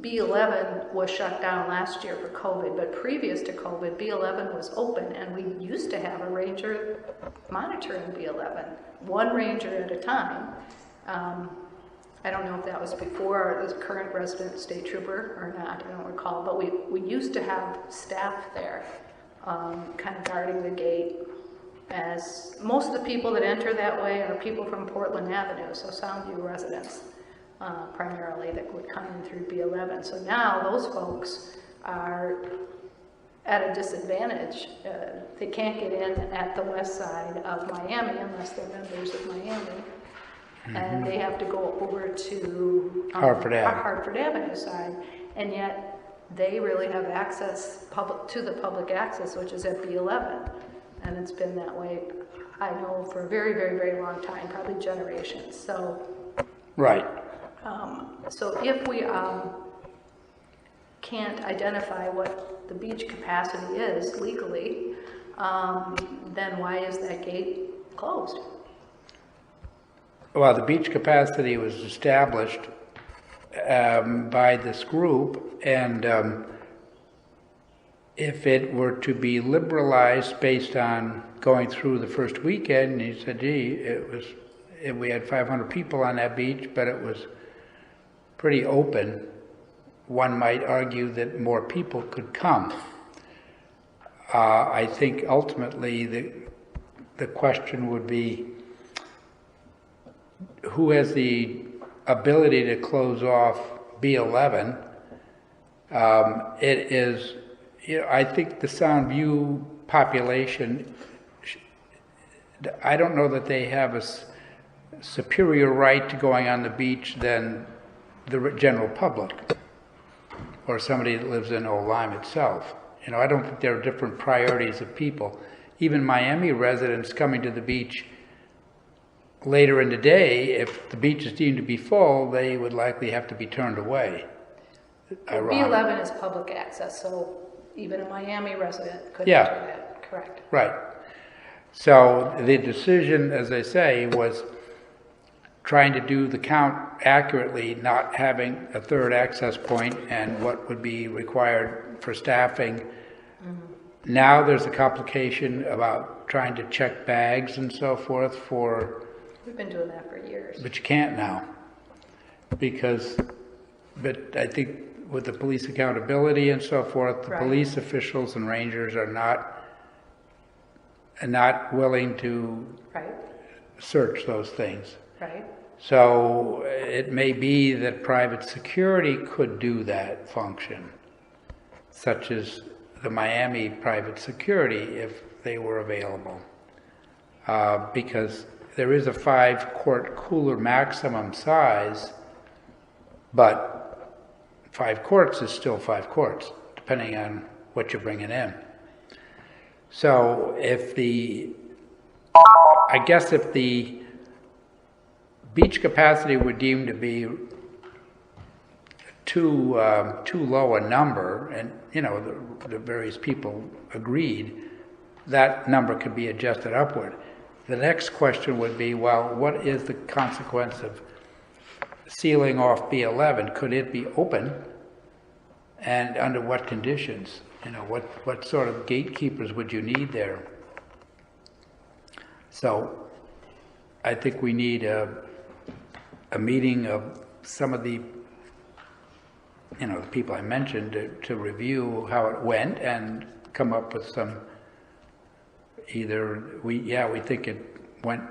B11 was shut down last year for COVID, but previous to COVID, B11 was open, and we used to have a ranger monitoring B11, one ranger at a time. I don't know if that was before the current resident state trooper or not, I don't recall, but we used to have staff there kind of guarding the gate, as most of the people that enter that way are people from Portland Avenue, so Soundview residents primarily that would come in through B11. So now those folks are at a disadvantage. They can't get in at the west side of Miami unless they're members of Miami. And they have to go over to Hartford Avenue. Hartford Avenue side, and yet they really have access to the public access, which is at B11, and it's been that way, I know, for a very, very, very long time, probably generations. So, right. So if we can't identify what the beach capacity is legally, then why is that gate closed? Well, the beach capacity was established by this group, and if it were to be liberalized based on going through the first weekend, he said, gee, we had 500 people on that beach, but it was pretty open. One might argue that more people could come. I think ultimately the question would be, who has the ability to close off B11? It is, I think the Soundview population, I don't know that they have a superior right to going on the beach than the general public or somebody that lives in Old Lyme itself. I don't think there are different priorities of people. Even Miami residents coming to the beach later in the day, if the beach is deemed to be full, they would likely have to be turned away. B11 is public access, so even a Miami resident could Yeah. enter that, correct? Right. So the decision, as I say, was trying to do the count accurately, not having a third access point and what would be required for staffing. Now there's a complication about trying to check bags and so forth We've been doing that for years. but you can't now. But I think with the police accountability and so forth, the Right. police officials and rangers are not willing to Right, search those things. right. So it may be that private security could do that function, such as the Miami private security if they were available. Because there is a 5-quart cooler maximum size, but 5 quarts is still 5 quarts, depending on what you're bringing in. So if the beach capacity were deemed to be too low a number, and the various people agreed, that number could be adjusted upward. The next question would be, well, what is the consequence of sealing off B11? Could it be open, and under what conditions? What sort of gatekeepers would you need there? So I think we need a meeting of some of the the people I mentioned to review how it went and come up with some, we think it went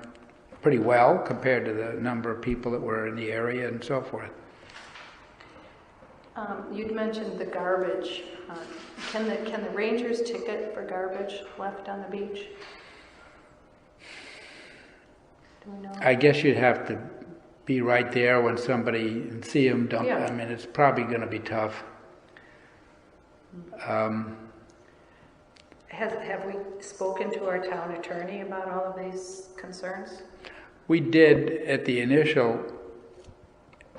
pretty well compared to the number of people that were in the area and so forth. You'd mentioned the garbage. Can the rangers ticket for garbage left on the beach? Do we know? I guess you'd have to be right there when somebody and see them dump. Yeah. I mean, it's probably going to be tough. Have we spoken to our town attorney about all of these concerns? We did at the initial,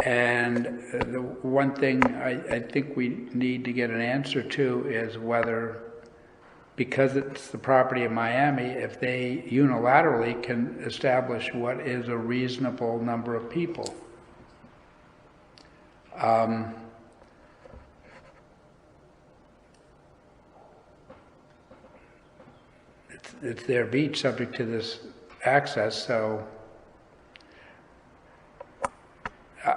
and the one thing I think we need to get an answer to is whether, because it's the property of Miami, if they unilaterally can establish what is a reasonable number of people. It's their beach subject to this access, so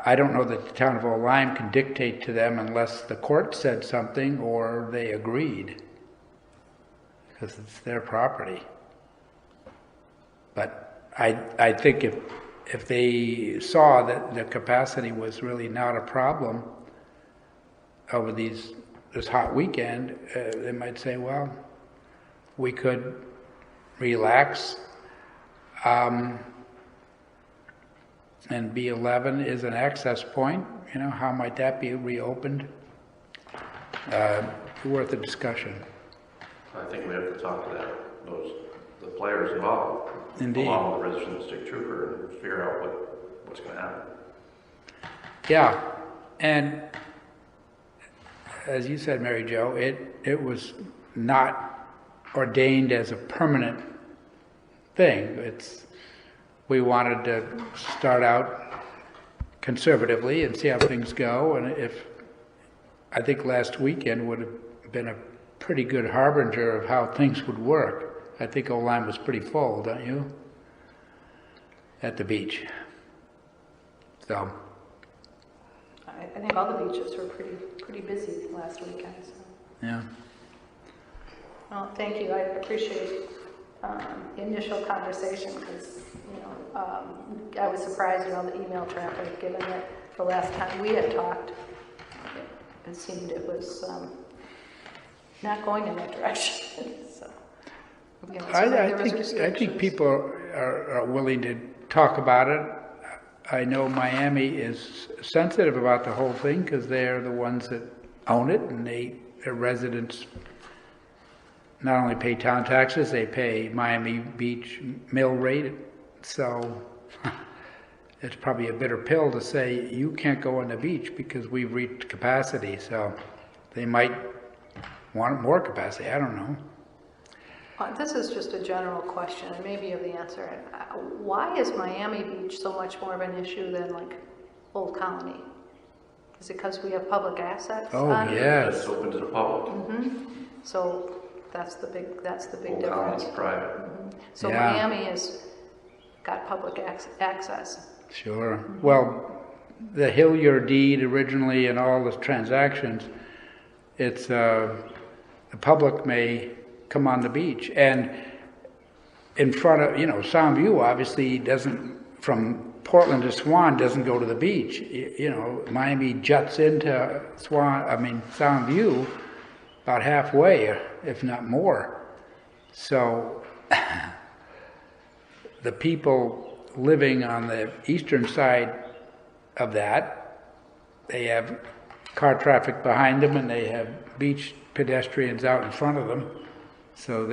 I don't know that the town of Old Lyme can dictate to them unless the court said something or they agreed, because it's their property. But I think if they saw that the capacity was really not a problem over this hot weekend, they might say, well, we could relax, and B11 is an access point. How might that be reopened? Worth a discussion. I think we have to talk to the players involved. Indeed. Along with the resident state trooper and figure out what's going to happen. Yeah, and as you said, Mary Jo, it was not ordained as a permanent thing. We wanted to start out conservatively and see how things go, and I think last weekend would have been a pretty good harbinger of how things would work. I think Old Lyme was pretty full, don't you? At the beach. So. I think all the beaches were pretty busy last weekend. So. Yeah. Well, thank you. I appreciate the initial conversation because, I was surprised with all the email traffic, given that the last time we had talked, it seemed it was not going in that direction. So, I think people are willing to talk about it. I know Miami is sensitive about the whole thing because they're the ones that own it, and their residents not only pay town taxes, they pay Miami Beach mill rate. So it's probably a bitter pill to say you can't go on the beach because we've reached capacity. So they might want more capacity. I don't know. This is just a general question, and maybe you have the answer. Why is Miami Beach so much more of an issue than like Old Colony? Is it because we have public assets Oh, on it? yes. It's open to the public. So that's the big Whole town difference. is private. So Yeah. Miami has got public access. Sure. Well, the Hilliard deed originally and all the transactions, it's, the public may come on the beach. And in front of, Soundview obviously doesn't, from Portland to Swan doesn't go to the beach. Miami juts into Soundview about halfway, if not more. So the people living on the eastern side of that, they have car traffic behind them and they have beach pedestrians out in front of them. So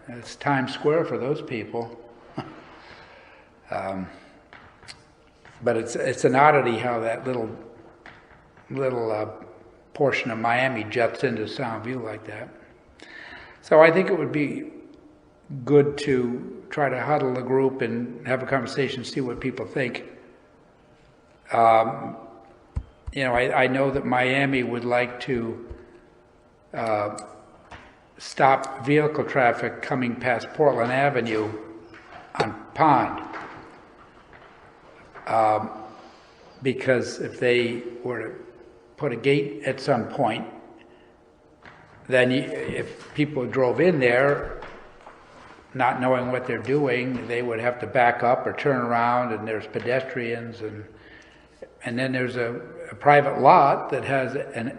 it's Times Square for those people. But it's an oddity how that little portion of Miami juts into Soundview like that. So I think it would be good to try to huddle the group and have a conversation, see what people think. I know that Miami would like to stop vehicle traffic coming past Portland Avenue on Pond. Because if they were to put a gate at some point, then if people drove in there not knowing what they're doing, they would have to back up or turn around, and there's pedestrians, and then there's a private lot that has an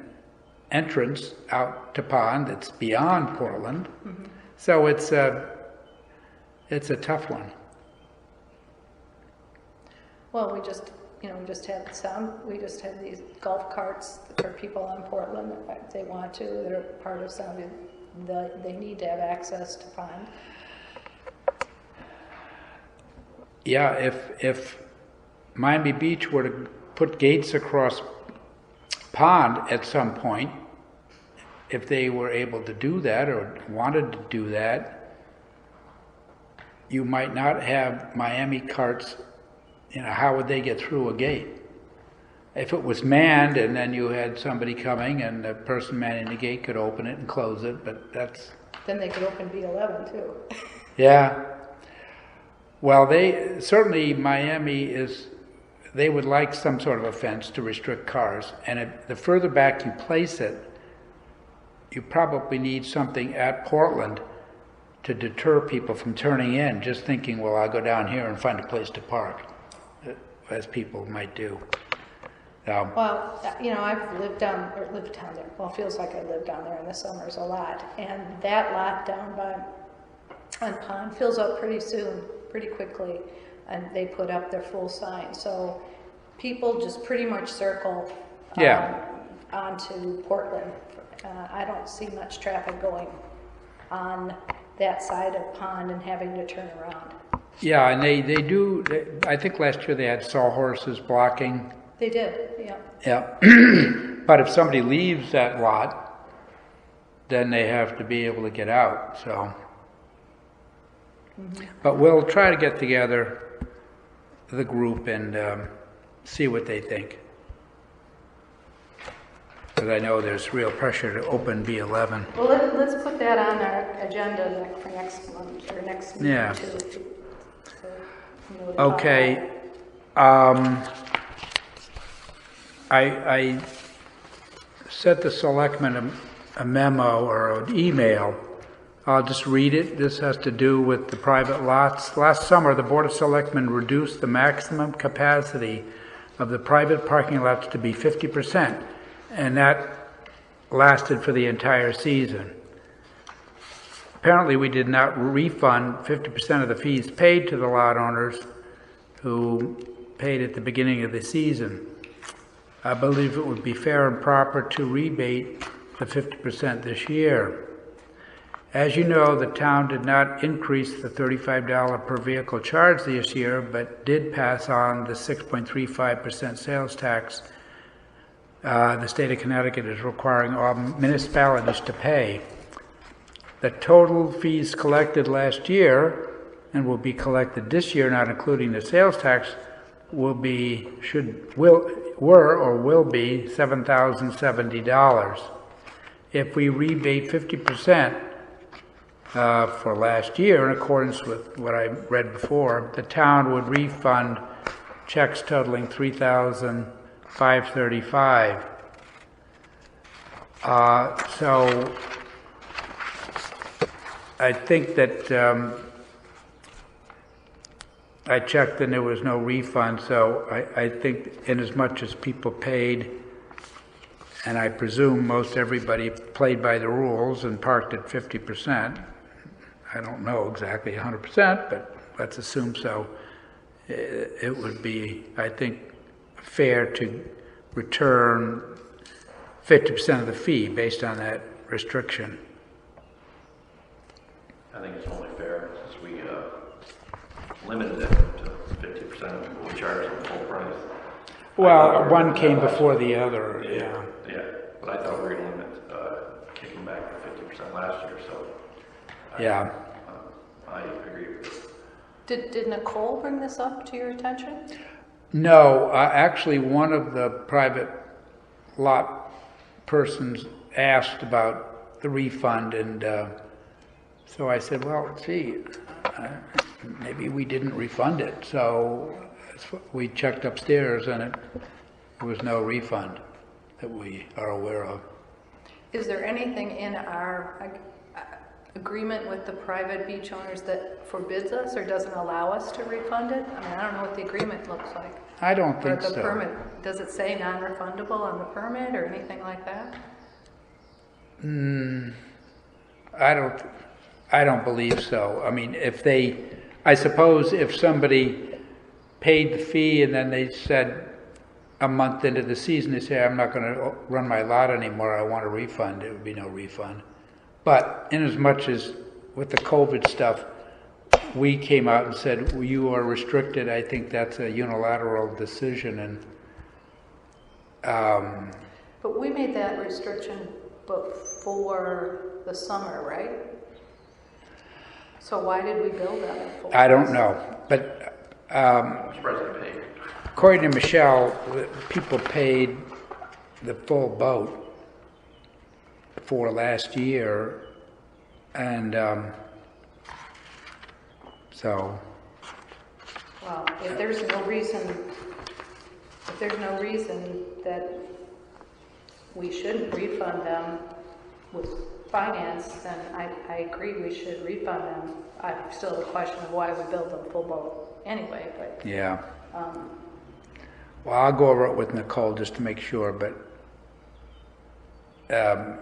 entrance out to Pond that's beyond Portland. So it's a tough one. Well, we just have these golf carts for people on Portland, if they want to, that are part of Soundview. They need to have access to Pond. Yeah, if Miami Beach were to put gates across Pond at some point, if they were able to do that or wanted to do that, you might not have Miami carts. How would they get through a gate? If it was manned and then you had somebody coming and the person manning the gate could open it and close it, but that's... Then they could open B11 too. Yeah. Well, Miami they would like some sort of a fence to restrict cars. And the further back you place it, you probably need something at Portland to deter people from turning in, just thinking, well, I'll go down here and find a place to park, as people might do. Well, I've lived down there. Well, it feels like I live down there in the summers a lot. And that lot down on Pond fills up pretty quickly, and they put up their full sign. So people just pretty much circle onto Portland. I don't see much traffic going on that side of Pond and having to turn around. Yeah, and they do. I think last year they had sawhorses blocking. They did, yeah. Yeah. But if somebody leaves that lot, then they have to be able to get out. So, But we'll try to get together the group and see what they think. Because I know there's real pressure to open B11. Well, let's put that on our agenda for next month or next meeting Yeah. too. Okay. I sent the selectmen a memo or an email. I'll just read it. This has to do with the private lots. Last summer, the Board of Selectmen reduced the maximum capacity of the private parking lots to be 50%, and that lasted for the entire season. Apparently, we did not refund 50% of the fees paid to the lot owners who paid at the beginning of the season. I believe it would be fair and proper to rebate the 50% this year. As you know, the town did not increase the $35 per vehicle charge this year, but did pass on the 6.35% sales tax the state of Connecticut is requiring all municipalities to pay. The total fees collected last year and will be collected this year, not including the sales tax, will were or will be $7,070. If we rebate 50% for last year, in accordance with what I read before, the town would refund checks totaling $3,535. So I think that I checked and there was no refund, so I think inasmuch as people paid, and I presume most everybody played by the rules and parked at 50%. I don't know exactly 100%, but let's assume so. It would be, I think, fair to return 50% of the fee based on that restriction. I think it's only fair since we limited it to 50% of what we charge them full price. Well, one came before the other, yeah. Yeah, but I thought we were going to limit kicking back to 50% last year, so. Yeah. I agree with you. Did Nicole bring this up to your attention? No, actually one of the private lot persons asked about the refund, and so I said, well, gee, maybe we didn't refund it. So we checked upstairs and there was no refund that we are aware of. Is there anything in our agreement with the private beach owners that forbids us or doesn't allow us to refund it? I mean, I don't know what the agreement looks like. I don't think or the so. Permit, does it say non-refundable on the permit or anything like that? I don't believe so. I mean, I suppose if somebody paid the fee and then they said a month into the season, they say, I'm not going to run my lot anymore, I want a refund, it would be no refund. But inasmuch as with the COVID stuff, we came out and said, well, you are restricted, I think that's a unilateral decision. And But we made that restriction before the summer, right? So why did we bill them at full I don't price? know, but I'm surprised they paid. according to Michelle, the people paid the full boat for last year, and so. Well, if there's no reason that we shouldn't refund them with finance, then I agree we should refund them. I still have a question of why we billed them full boat anyway, but. Yeah. Well, I'll go over it with Nicole just to make sure, but I'm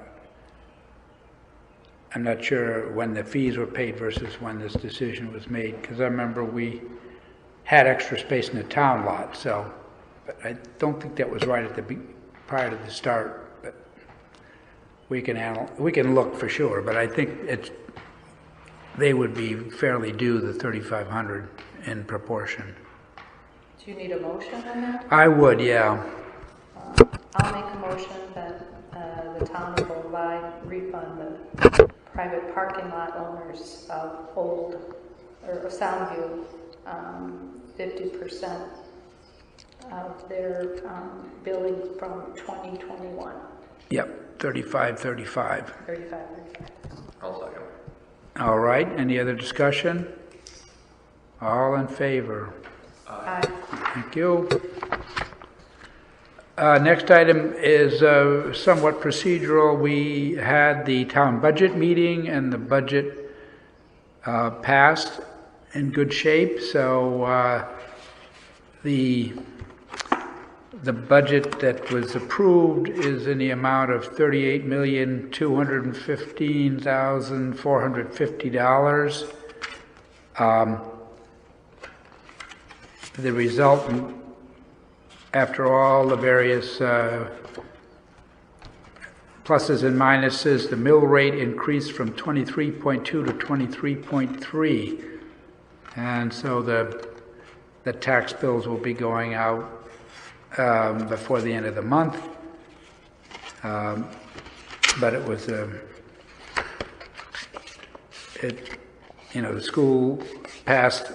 not sure when the fees were paid versus when this decision was made, because I remember we had extra space in the town lot, so but I don't think that was right at prior to the start. But we can look for sure, but I think they would be fairly due the $3,500 in proportion. Do you need a motion on that? I would, yeah. I'll make a motion that the town of Old refund the private parking lot owners of Soundview 50% of their billing from 2021. Yep, 35. I'll second. All right, any other discussion? All in favor? Aye. Thank you. Next item is somewhat procedural. We had the town budget meeting and the budget passed in good shape. So the budget that was approved is in the amount of $38,215,450. The result, after all the various pluses and minuses, the mill rate increased from 23.2 to 23.3, and so the tax bills will be going out before the end of the month. But it was the school passed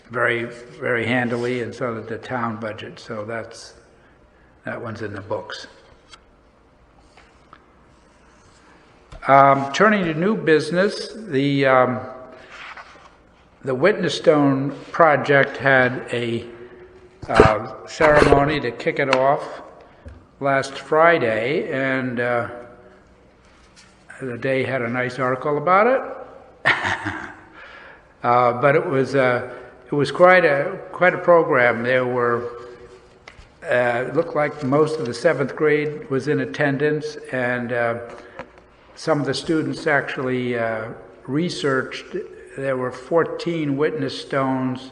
very, very handily, and so did the town budget. So that's That one's in the books. Turning to new business, the Witness Stone project had a ceremony to kick it off last Friday, and the Day had a nice article about it. But it was quite a program. There were it looked like most of the 7th grade was in attendance, and some of the students actually researched. There were 14 witness stones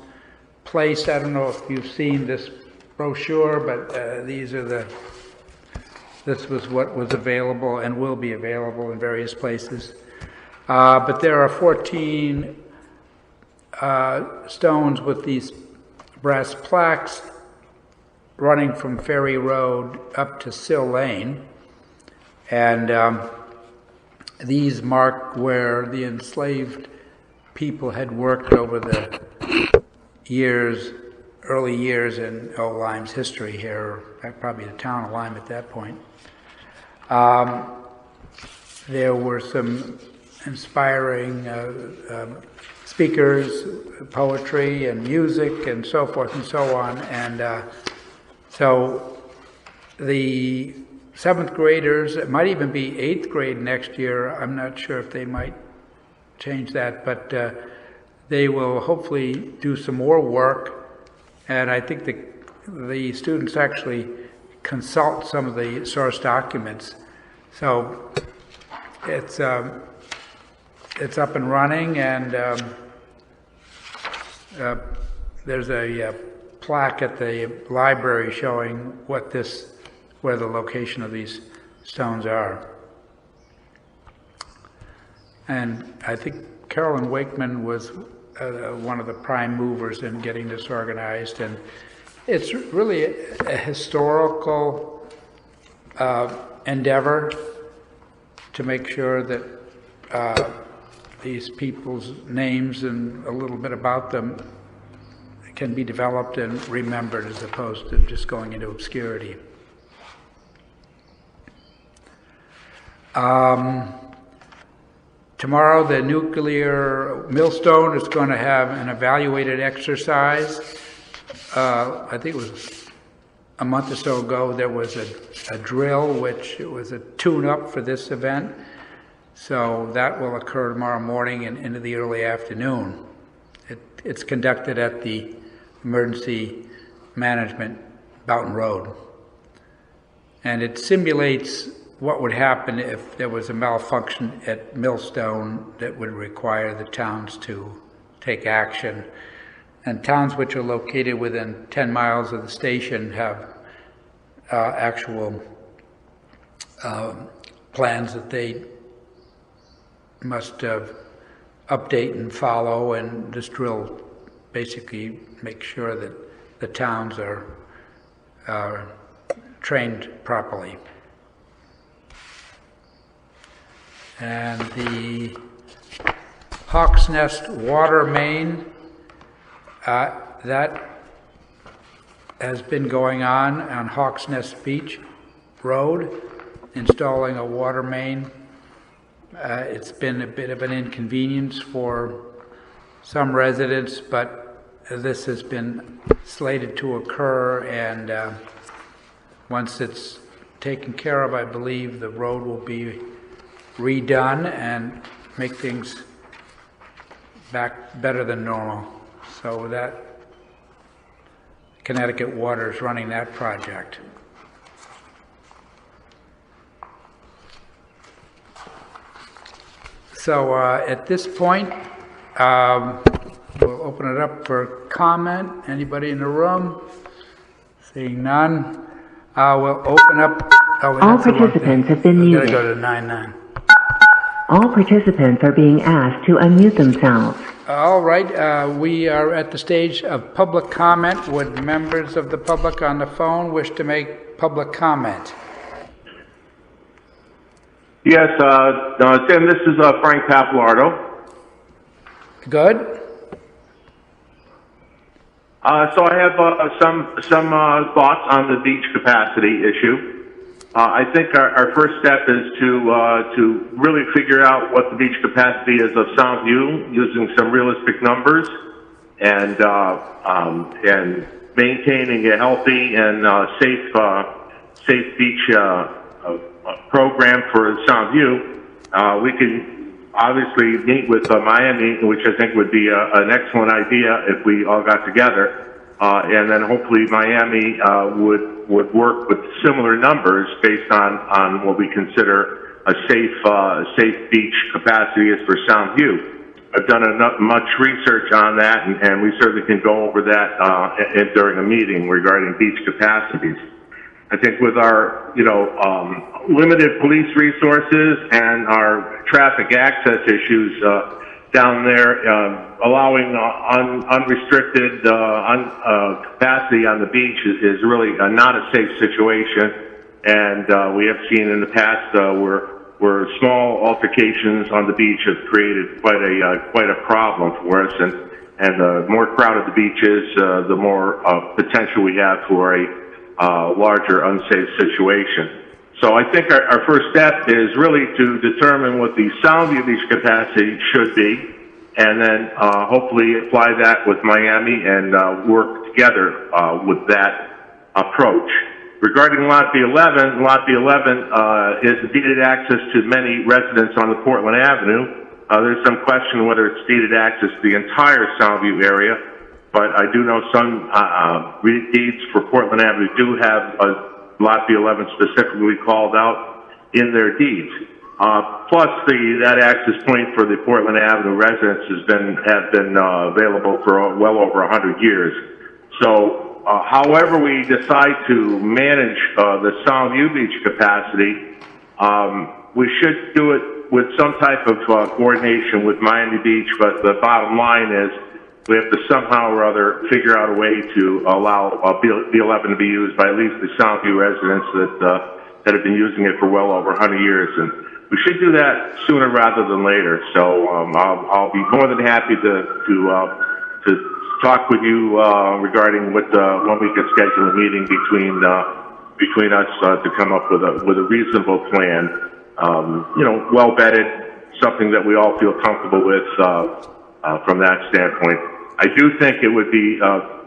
placed. I don't know if you've seen this brochure, but this was what was available and will be available in various places. But there are 14 stones with these brass plaques running from Ferry Road up to Sill Lane, and these mark where the enslaved people had worked over the early years in Old Lyme's history here, probably the town of Lyme at that point. There were some inspiring speakers, poetry and music and so forth and so on, and so the 7th graders, it might even be 8th grade next year. I'm not sure if they might change that, but they will hopefully do some more work. And I think the students actually consult some of the source documents. So it's up and running, and there's a plaque at the library showing where the location of these stones are. And I think Carolyn Wakeman was one of the prime movers in getting this organized, and it's really a historical endeavor to make sure that these people's names and a little bit about them can be developed and remembered, as opposed to just going into obscurity. Tomorrow, the nuclear millstone is going to have an evaluated exercise. I think it was a month or so ago, there was a drill, which was a tune-up for this event. So that will occur tomorrow morning and into the early afternoon. It's conducted at the Emergency Management Boughton Road. And it simulates what would happen if there was a malfunction at Millstone that would require the towns to take action. And towns which are located within 10 miles of the station have actual plans that they must update and follow, and this drill basically makes sure that the towns are trained properly. And the Hawk's Nest water main, that has been going on Hawk's Nest Beach Road, installing a water main. It's been a bit of an inconvenience for some residents, but this has been slated to occur, and once it's taken care of, I believe the road will be redone and make things back better than normal. So that Connecticut Water is running that project. So at this point, we'll open it up for comment. Anybody in the room? Seeing none, we'll open up. All participants have been muted. We're going to go to 9-9. All participants are being asked to unmute themselves. All right, we are at the stage of public comment. Would members of the public on the phone wish to make public comment? Yes, Tim, this is Frank Papalardo. Good. So I have some thoughts on the beach capacity issue. I think our first step is to really figure out what the beach capacity is of Soundview using some realistic numbers and maintaining a healthy and safe beach program for Soundview. We can obviously meet with Miami, which I think would be an excellent idea if we all got together. And then hopefully Miami would work with similar numbers based on what we consider a safe beach capacity is for Soundview. I've done much research on that, and we certainly can go over that during a meeting regarding beach capacities. I think with our limited police resources and our traffic access issues down there, allowing unrestricted capacity on the beach is really not a safe situation. And we have seen in the past where small altercations on the beach have created quite a problem for us. And the more crowded the beach is, the more potential we have for a larger unsafe situation. So I think our first step is really to determine what the Soundview beach capacity should be, and then hopefully apply that with Miami and work together with that approach. Regarding Lot B11, Lot B11 is deeded access to many residents on the Portland Avenue. There's some question whether it's deeded access to the entire Soundview area, but I do know some deeds for Portland Avenue do have Lot B11 specifically called out in their deeds. Plus, that access point for the Portland Avenue residents have been available for well over 100 years. So, however we decide to manage the Soundview beach capacity, we should do it with some type of coordination with Miami Beach. But the bottom line is, we have to somehow or other figure out a way to allow B11 to be used by at least the Soundview residents that have been using it for well over 100 years. And we should do that sooner rather than later. So I'll be more than happy to talk with you regarding when we can schedule a meeting between us to come up with a reasonable plan. Well vetted, something that we all feel comfortable with from that standpoint. I do think it would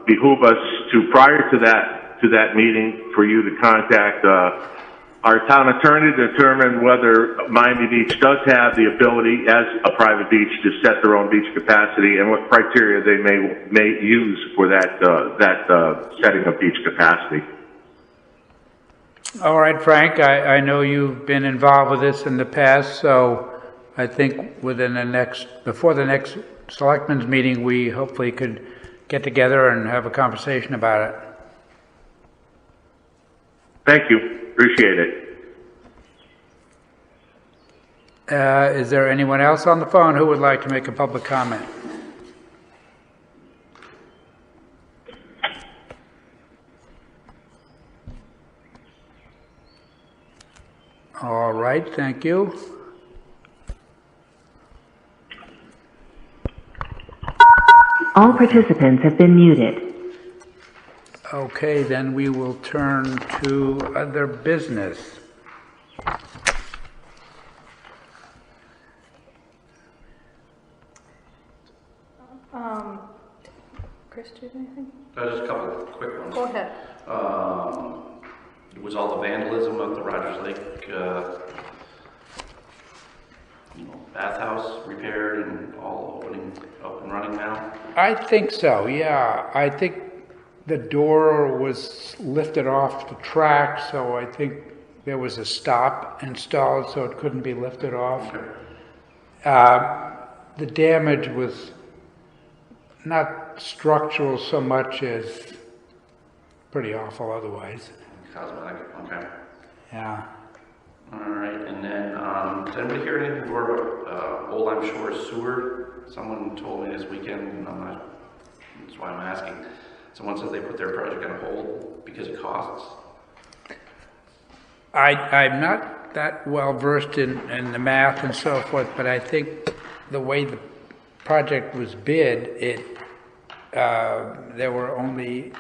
behoove us to, prior to that meeting, for you to contact our town attorney to determine whether Miami Beach does have the ability as a private beach to set their own beach capacity and what criteria they may use for that setting of beach capacity. All right, Frank, I know you've been involved with this in the past, so I think before the next Selectmen's meeting, we hopefully could get together and have a conversation about it. Thank you. Appreciate it. Is there anyone else on the phone who would like to make a public comment? All right, thank you. All participants have been muted. Okay, then we will turn to other business. Chris, do you have anything? Just a couple of quick ones. Go ahead. Was all the vandalism at the Rogers Lake bathhouse repaired and all up and running now? I think so, yeah. I think the door was lifted off the track, so I think there was a stop installed so it couldn't be lifted off. Okay. The damage was not structural so much as pretty awful otherwise. Cosmetic, okay. Yeah. All right, and then did anybody hear anything more about Old Lime Shore sewer? Someone told me this weekend, and that's why I'm asking. Someone said they put their project on hold because of costs. I'm not that well versed in the math and so forth, but I think the way the project was bid, there were only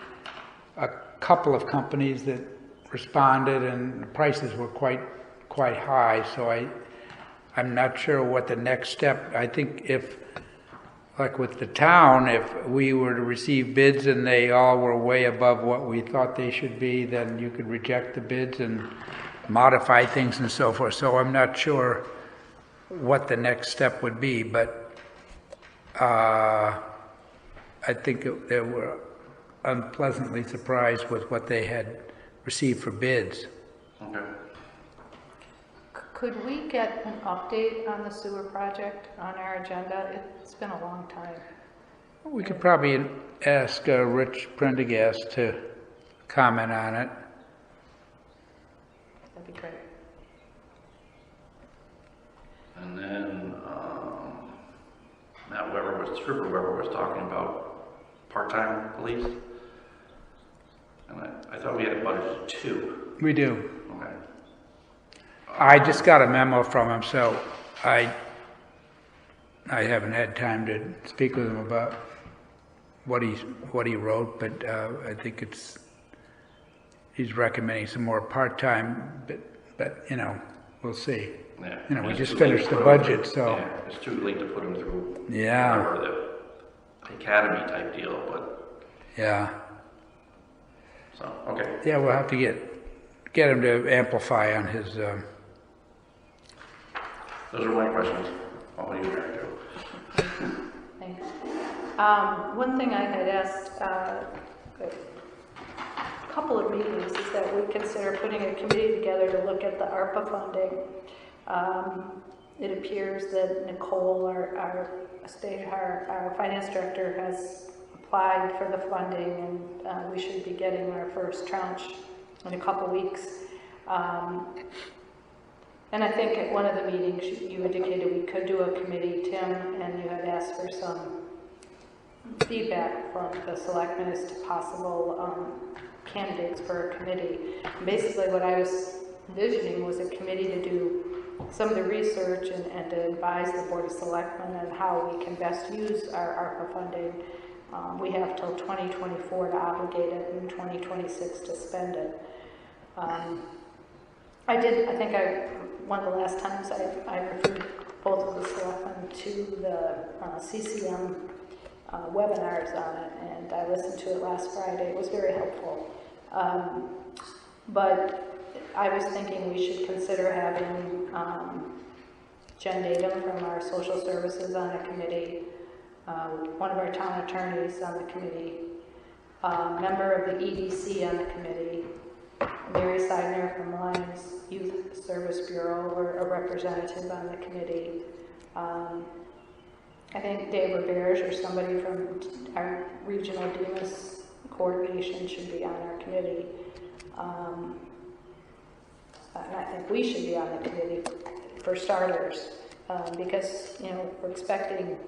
a couple of companies that responded, and the prices were quite high. So I'm not sure what the next step. I think if, like with the town, if we were to receive bids and they all were way above what we thought they should be, then you could reject the bids and modify things and so forth. So I'm not sure what the next step would be, but I think they were unpleasantly surprised with what they had received for bids. Okay. Could we get an update on the sewer project on our agenda? It's been a long time. We could probably ask Rich Prendergast to comment on it. That'd be great. And then, Trooper Weber was talking about part-time police. And I thought we had budgeted 2. We do. Okay. I just got a memo from him, so I haven't had time to speak with him about what he wrote, but I think he's recommending some more part-time, but we'll see. Yeah. We just finished the budget, so. Yeah, it's too late to put him through. Yeah. The academy type deal, but. Yeah. So, okay. Yeah, we'll have to get him to amplify on his. Those are my questions. I'll leave it there too. Thanks. One thing I had asked a couple of meetings is that we consider putting a committee together to look at the ARPA funding. It appears that Nicole, our finance director, has applied for the funding, and we should be getting our first tranche in a couple weeks. And I think at one of the meetings you indicated we could do a committee, Tim, and you had asked for some feedback from the selectmen as to possible candidates for a committee. And basically what I was envisioning was a committee to do some of the research and to advise the Board of Selectmen on how we can best use our ARPA funding. We have till 2024 to obligate it and 2026 to spend it. One of the last times I referred both of the selectmen to the CCM webinars on it, and I listened to it last Friday. It was very helpful. But I was thinking we should consider having Jen Datum from our social services on a committee, one of our town attorneys on the committee, a member of the EDC on the committee, Mary Seidner from Lions Youth Service Bureau, or a representative on the committee. I think Dave Roberge or somebody from our regional DEMAS coordination should be on our committee. And I think we should be on the committee for starters, because we're expecting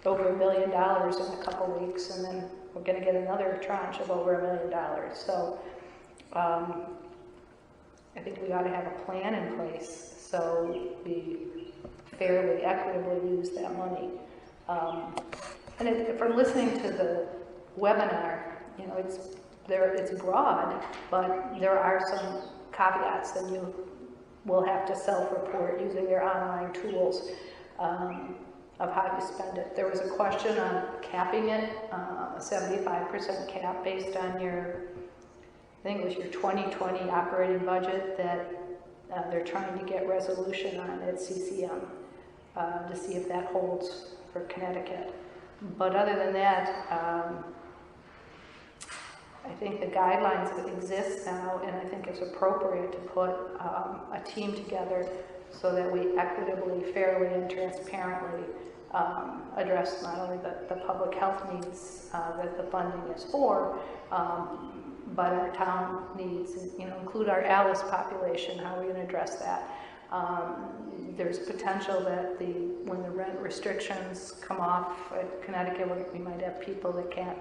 over $1 million in a couple weeks, and then we're going to get another tranche of over $1 million. So I think we ought to have a plan in place so we fairly, equitably use that money. And from listening to the webinar, it's broad, but there are some caveats that you will have to self-report using their online tools of how you spend it. There was a question on capping it, a 75% cap based on your 2020 operating budget that they're trying to get resolution on at CCM to see if that holds for Connecticut. But other than that, I think the guidelines exist now, and I think it's appropriate to put a team together so that we equitably, fairly, and transparently address not only the public health needs that the funding is for, but our town needs, include our Alice population. How are we going to address that? There's potential that when the rent restrictions come off at Connecticut, we might have people that can't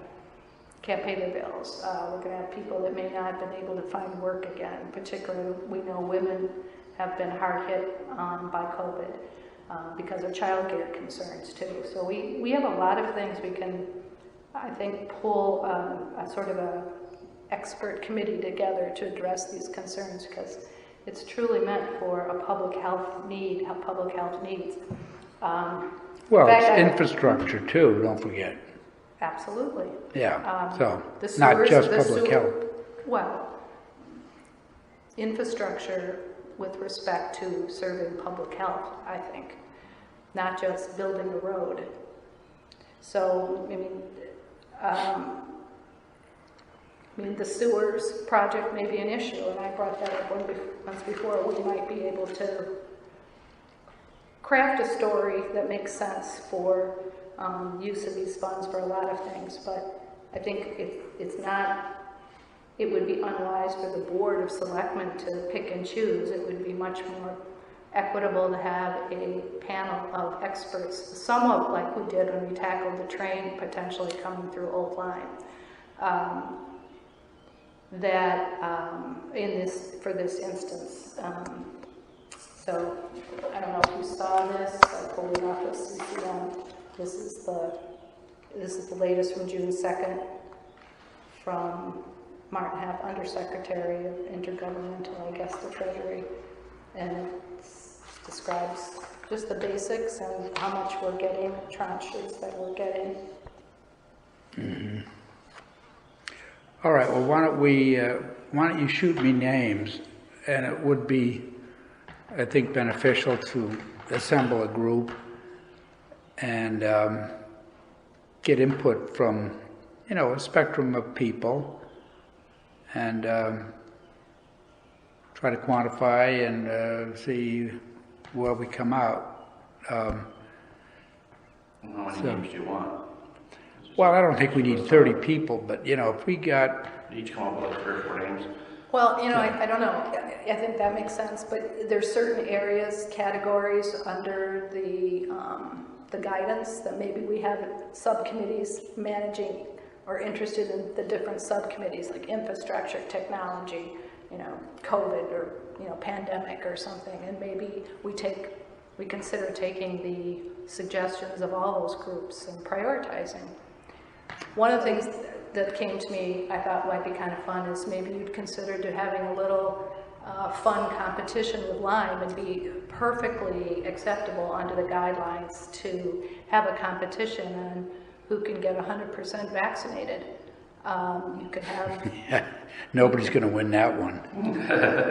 pay their bills. We're going to have people that may not have been able to find work again. Particularly, we know women have been hard hit by COVID because of childcare concerns too. So we have a lot of things we can I think, pull a sort of a expert committee together to address these concerns, because it's truly meant for a public health need, public health needs. Well, in fact, it's infrastructure too, don't forget. Absolutely. Yeah, so The not sewers- just the public health. Well, infrastructure with respect to serving public health, I think, not just building a road. So, I mean, the sewers project may be an issue, and I brought that up once before. We might be able to craft a story that makes sense for use of these funds for a lot of things, but I think it would be unwise for the Board of Selectmen to pick and choose. It would be much more equitable to have a panel of experts, somewhat like we did when we tackled the train potentially coming through Old Line. For this instance. So I don't know if you saw this. I pulled it off of CCM. This is the latest from June 2nd from Martin Happ, Undersecretary of Intergovernmental, I guess, the Treasury, and it describes just the basics and how much we're getting, tranches that we're getting. Mm-hmm. All right. Well, why don't you shoot me names, and it would be, I think, beneficial to assemble a group and get input from, a spectrum of people, and try to quantify and see where we come out. How many names do you want? Well, I don't think we need 30 people, but if we got... Each come up with like 3 or 4 names? Well, I don't know. I think that makes sense, but there's certain areas, categories under the guidance that maybe we have subcommittees managing or interested in the different subcommittees, like infrastructure, technology, COVID or pandemic or something, and maybe we consider taking the suggestions of all those groups and prioritizing. One of the things that came to me, I thought might be kind of fun, is maybe you'd consider having a little fun competition with Lyme. It'd be perfectly acceptable under the guidelines to have a competition on who can get 100% vaccinated. You could have... Yeah, nobody's going to win that one.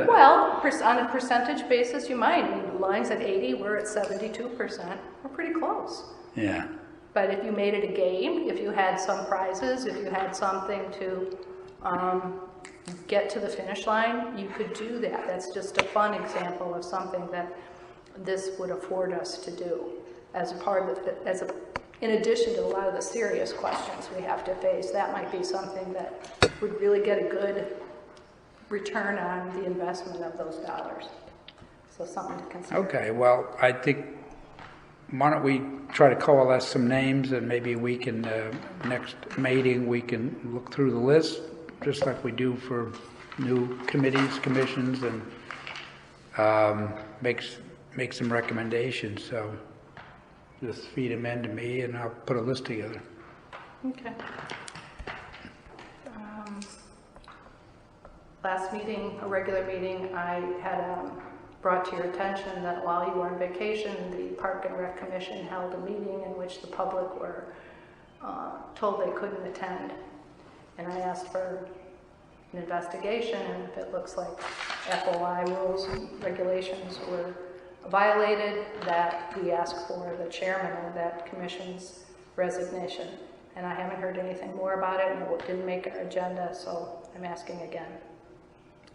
Well, on a percentage basis, you might. I mean, Lyme's at 80, we're at 72%. We're pretty close. Yeah. But if you made it a game, if you had some prizes, if you had something to get to the finish line, you could do that. That's just a fun example of something that this would afford us to do as a part of it, in addition to a lot of the serious questions we have to face. That might be something that would really get a good return on the investment of those dollars. So something to consider. Okay, well, I think, why don't we try to coalesce some names, and maybe we can, next meeting, we can look through the list, just like we do for new committees, commissions, and make some recommendations. So just feed them in to me, and I'll put a list together. Okay. Last meeting, a regular meeting, I had brought to your attention that while you were on vacation, the Park and Rec Commission held a meeting in which the public were told they couldn't attend. And I asked for an investigation, and if it looks like FOI rules and regulations were violated, that we ask for the chairman of that commission's resignation. And I haven't heard anything more about it, and it didn't make our agenda, so I'm asking again.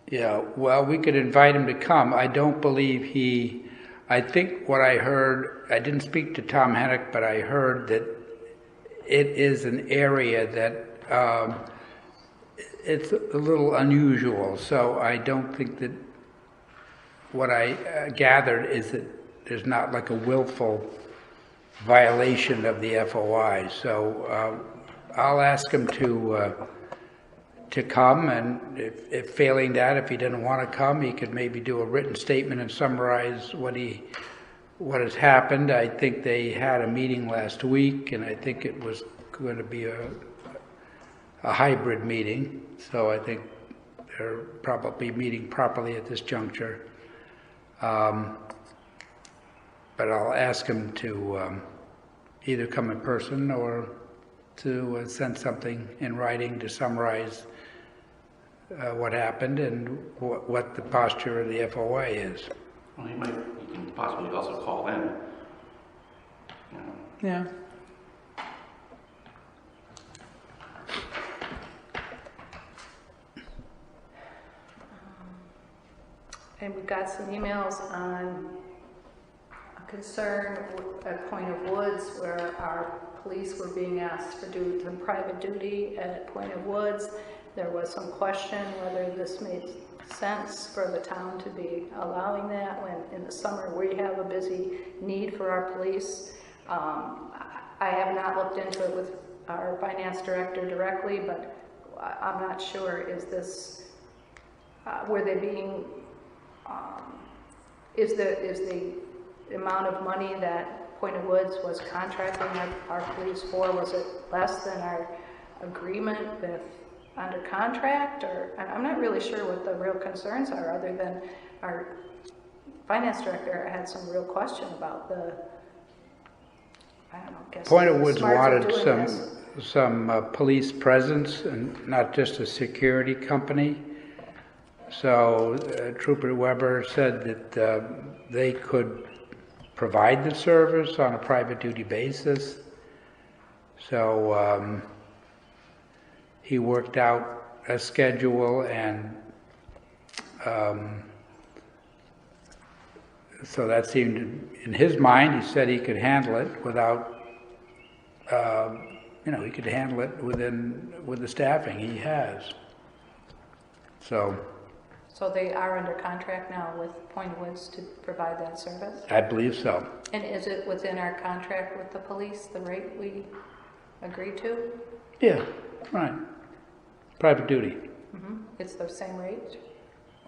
Yeah, well, we could invite him to come. I don't believe I think what I heard, I didn't speak to Tom Hennick, but I heard that it is an area that it's a little unusual. So I don't think that, what I gathered is that there's not like a willful violation of the FOI. So I'll ask him to come, and if failing that, if he didn't want to come, he could maybe do a written statement and summarize what has happened. I think they had a meeting last week, and I think it was going to be a a hybrid meeting, so I think they're probably meeting properly at this juncture. But I'll ask him to either come in person or to send something in writing to summarize what happened and what the posture of the FOA is. Well, he can possibly also call in. You know. Yeah. And we got some emails on a concern at Point of Woods where our police were being asked to do some private duty at Point of Woods. There was some question whether this made sense for the town to be allowing that when in the summer we have a busy need for our police. I have not looked into it with our finance director directly, but I'm not sure, is this, were they being, is the amount of money that Point of Woods was contracting our police for, was it less than our agreement with under contract? Or I'm not really sure what the real concerns are, other than our finance director had some real question about the, I don't know, guess Point of Woods smarts of wanted doing some police presence and not just a security company. So Trooper Weber said that they could provide the service on a private duty basis. So he worked out a schedule, and so that seemed, in his mind, he said he could handle it without, he could handle it with the staffing he has. So they are under contract now with Point of Woods to provide that service? I believe so. And is it within our contract with the police, the rate we agreed to? Yeah, right. Private duty. Mm-hmm. It's the same rate?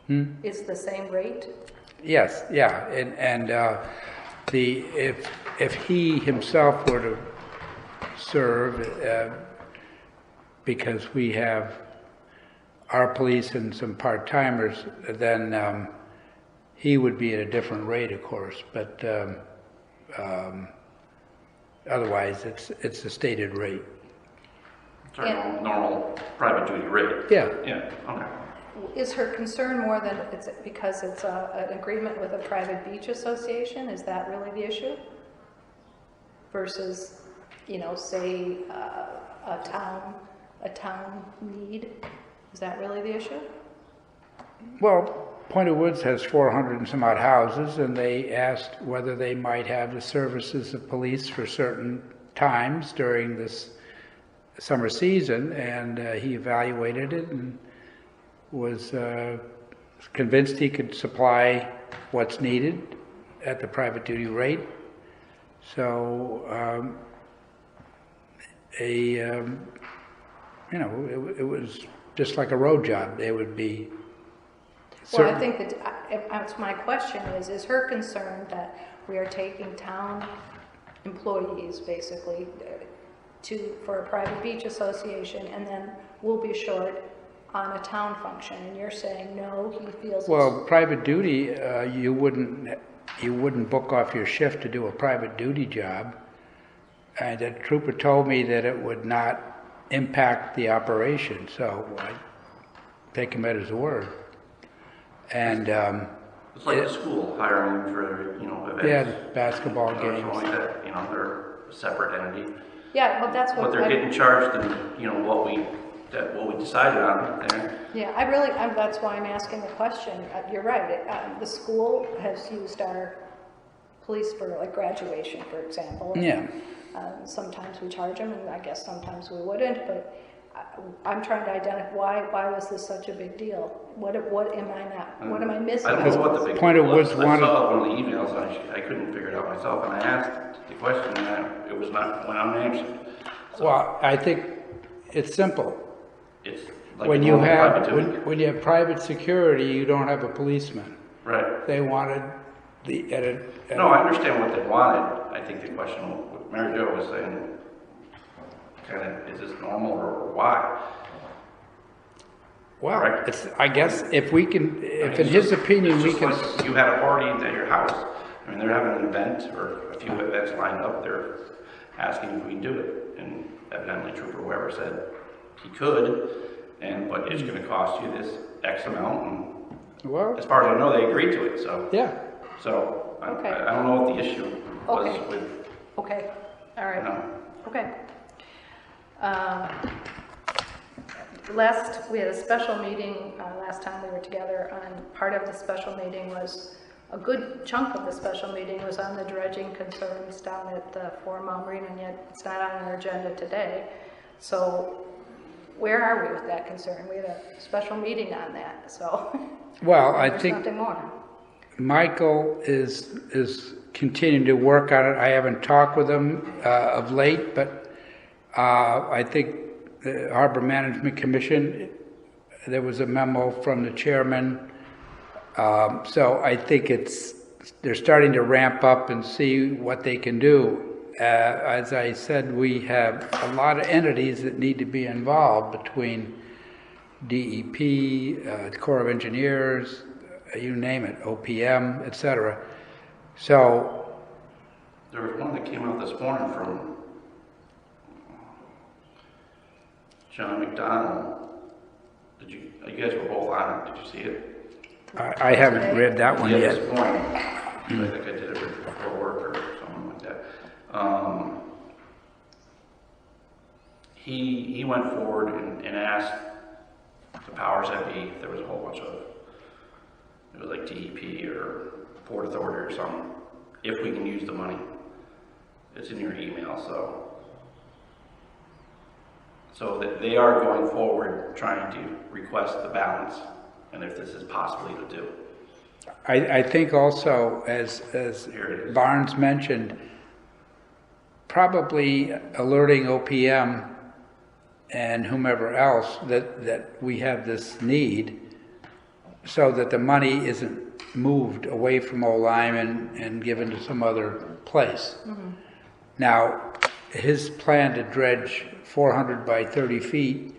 Hmm? It's the same rate? Yes, yeah, and if he himself were to serve, because we have our police and some part-timers, then he would be at a different rate, of course, but otherwise it's a stated rate. It's our normal private duty rate. Yeah. Yeah, okay. Is her concern more than it's because it's an agreement with a private beach association? Is that really the issue? Versus, say a town need? Is that really the issue? Well, Point of Woods has 400 and some odd houses, and they asked whether they might have the services of police for certain times during this summer season, and he evaluated it and was convinced he could supply what's needed at the private duty rate. So it was just like a road job. They would be Well, I think that's my question is her concern that we are taking town employees basically for a private beach association, and then we'll be short on a town function, and you're saying no, he feels well, private duty, you wouldn't book off your shift to do a private duty job. And the trooper told me that it would not impact the operation, so I take him at his word. And it's like the school hiring for events. Yeah, basketball games. Like that, they're a separate entity. Yeah, well, that's what. But they're getting charged, and what we decided on there. Yeah, that's why I'm asking the question. You're right. The school has used our police for like graduation, for example. Yeah. Sometimes we charge them, and I guess sometimes we wouldn't. But I'm trying to identify why was this such a big deal? What am I not? What am I missing? I don't know what the big Point deal of was. Woods I wanted. saw one of the emails, and I couldn't figure it out myself, and I asked the question, and it was not went unanswered. So Well, I think it's simple. it's like When a you normal have private duty. when you have private security, you don't have a policeman. Right. They wanted No, I understand what they wanted. I think the question, what Mary Jo was saying, kind of, is this normal or why? Well, Correct. I guess if we can, if in his opinion we It's can, just like you had a party at your house. I mean, they're having an event or a few events lined up. They're asking if we can do it. And evidently Trooper Weber said he could, but it's going to cost you this X amount. And well, as far as I know, they agreed to it. So yeah. So Okay. I don't know what the issue was Okay. with. Okay, all right. No. Okay. We had a special meeting last time we were together, and part of the special meeting was, a good chunk of the special meeting was on the dredging concerns down at the 4 Mile Marina, and yet it's not on our agenda today. So where are we with that concern? We had a special meeting on that, so. Well, I there's think nothing more. Michael is continuing to work on it. I haven't talked with him of late, but I think the Harbor Management Commission, there was a memo from the chairman. So I think they're starting to ramp up and see what they can do. As I said, we have a lot of entities that need to be involved between DEP, the Corps of Engineers, you name it, OPM, etc. So There was one that came out this morning from John McDonald. You guys were both on it. Did you see it? I haven't read that one Yeah, yet. this morning. I think I did it before work or something like that. He went forward and asked the powers that be. There was a whole bunch of, it was like DEP or Port Authority or something, if we can use the money. It's in your email, so that they are going forward trying to request the balance, and if this is possibly to do. I think also, as Barnes mentioned, probably alerting OPM and whomever else that we have this need, so that the money isn't moved away from Old Lyme and given to some other place. Mm-hmm. Now, his plan to dredge 400 by 30 feet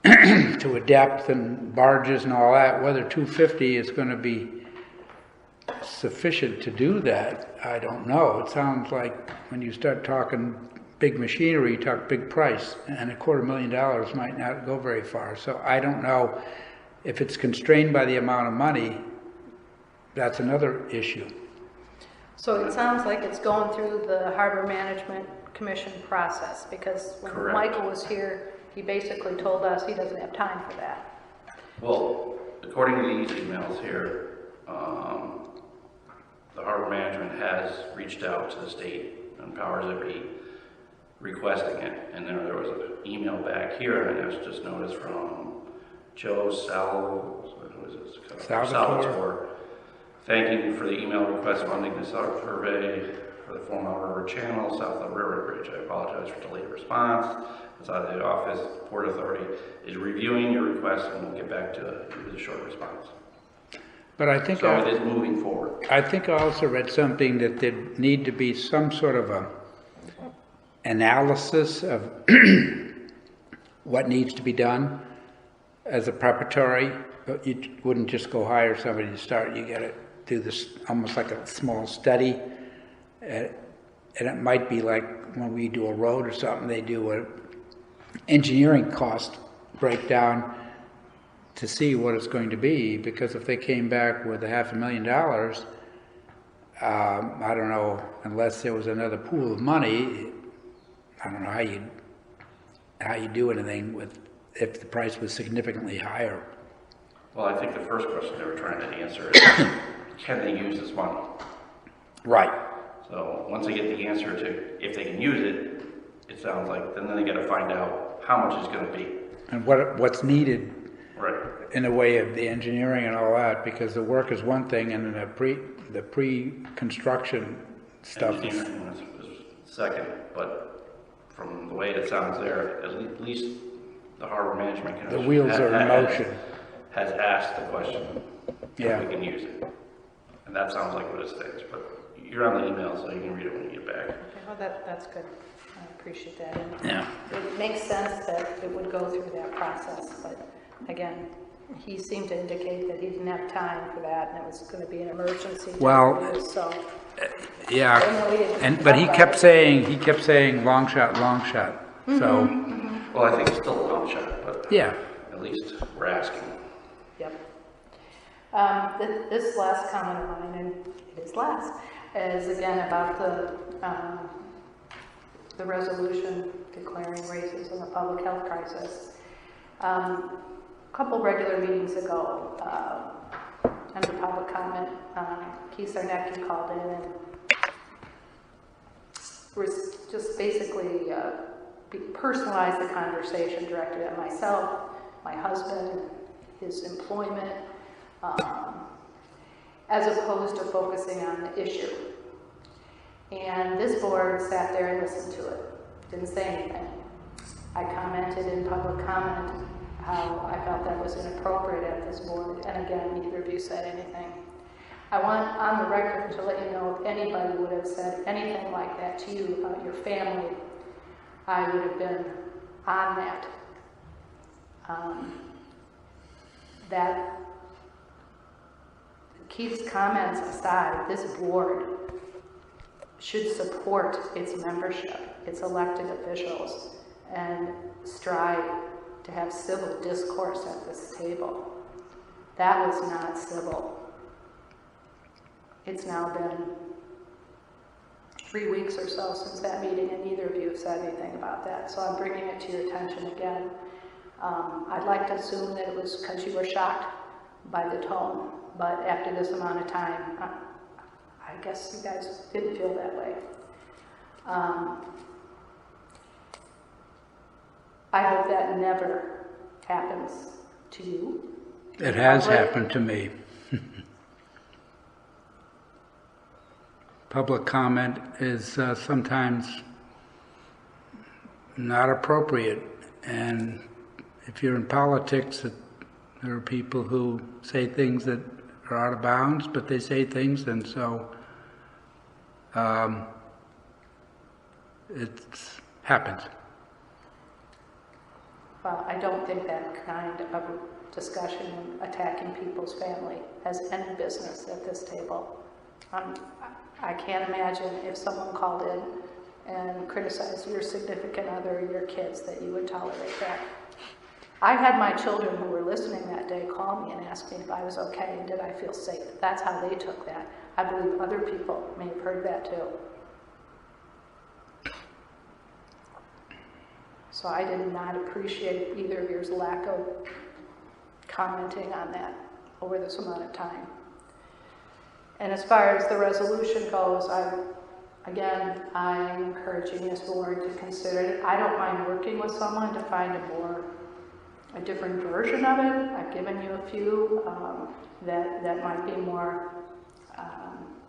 to a depth and barges and all that, whether 250 is going to be sufficient to do that, I don't know. It sounds like when you start talking big machinery, you talk big price, and $250,000 might not go very far. So I don't know if it's constrained by the amount of money. That's another issue. So it sounds like it's going through the Harbor Management Commission process, because when Correct. Michael was here, he basically told us he doesn't have time for that. Well, according to these emails here, the Harbor Management has reached out to the state and powers that be requesting it, and there was an email back here, and I just noticed from Joe Salvatore, thanking for the email request funding the survey for the 4 Mile River Channel south of the Railroad Bridge. I apologize for delayed response. Outside of the office, Port Authority is reviewing your request, and we'll get back to you with a short response. But I think So it is moving forward. I think I also read something that there need to be some sort of a analysis of what needs to be done as a preparatory. But you wouldn't just go hire somebody to start. You got to do this almost like a small study, and it might be like when we do a road or something, they do a engineering cost breakdown to see what it's going to be, because if they came back with $500,000, I don't know, unless there was another pool of money, I don't know how you do anything with if the price was significantly higher. Well, I think the first question they were trying to answer is, can they use this money? Right. So once they get the answer to if they can use it, it sounds like then they got to find out how much it's going to be. And what's needed, right, in the way of the engineering and all that, because the work is one thing, and then the pre-construction stuff is. Engineering was second, but from the way it sounds there, at least the Harbor Management Commission. The wheels are in motion. Has asked the question Yeah. if we can use it, and that sounds like what it states. But you're on the email, so you can read it when you get back. Okay, well, that's good. I appreciate that. And Yeah. it makes sense that it would go through that process, but again, he seemed to indicate that he didn't have time for that, and it was going to be an emergency. Well, So, Yeah, but he kept saying long shot, long shot. So, Well, I think it's still a long shot, but yeah. at least we're asking. yep. This last comment of mine, and it is last, is again about the resolution declaring racism a public health crisis. A couple regular meetings ago, under public comment, Keith Sarnecki called in and was just basically personalized the conversation directed at myself, my husband, his employment, as opposed to focusing on the issue. And this board sat there and listened to it, didn't say anything. I commented in public comment how I felt that was inappropriate at this board, and again, neither of you said anything. I want on the record to let you know if anybody would have said anything like that to you about your family, I would have been on that. That Keith's comments aside, this board should support its membership, its elected officials, and strive to have civil discourse at this table. That was not civil. It's now been 3 weeks or so since that meeting, and neither of you have said anything about that, so I'm bringing it to your attention again. I'd like to assume that it was because you were shocked by the tone, but after this amount of time, I guess you guys didn't feel that way. I hope that never happens to you. It has happened to me. Public comment is sometimes not appropriate, and if you're in politics, there are people who say things that are out of bounds, but they say things, and so it happens. Well, I don't think that kind of discussion attacking people's family has any business at this table. I can't imagine if someone called in and criticized your significant other or your kids that you would tolerate that. I had my children who were listening that day call me and ask me if I was okay and did I feel safe. That's how they took that. I believe other people may have heard that too. So I did not appreciate either of your lack of commenting on that over this amount of time. And as far as the resolution goes, I'm encouraging this board to consider it. I don't mind working with someone to find a different version of it. I've given you a few that might be more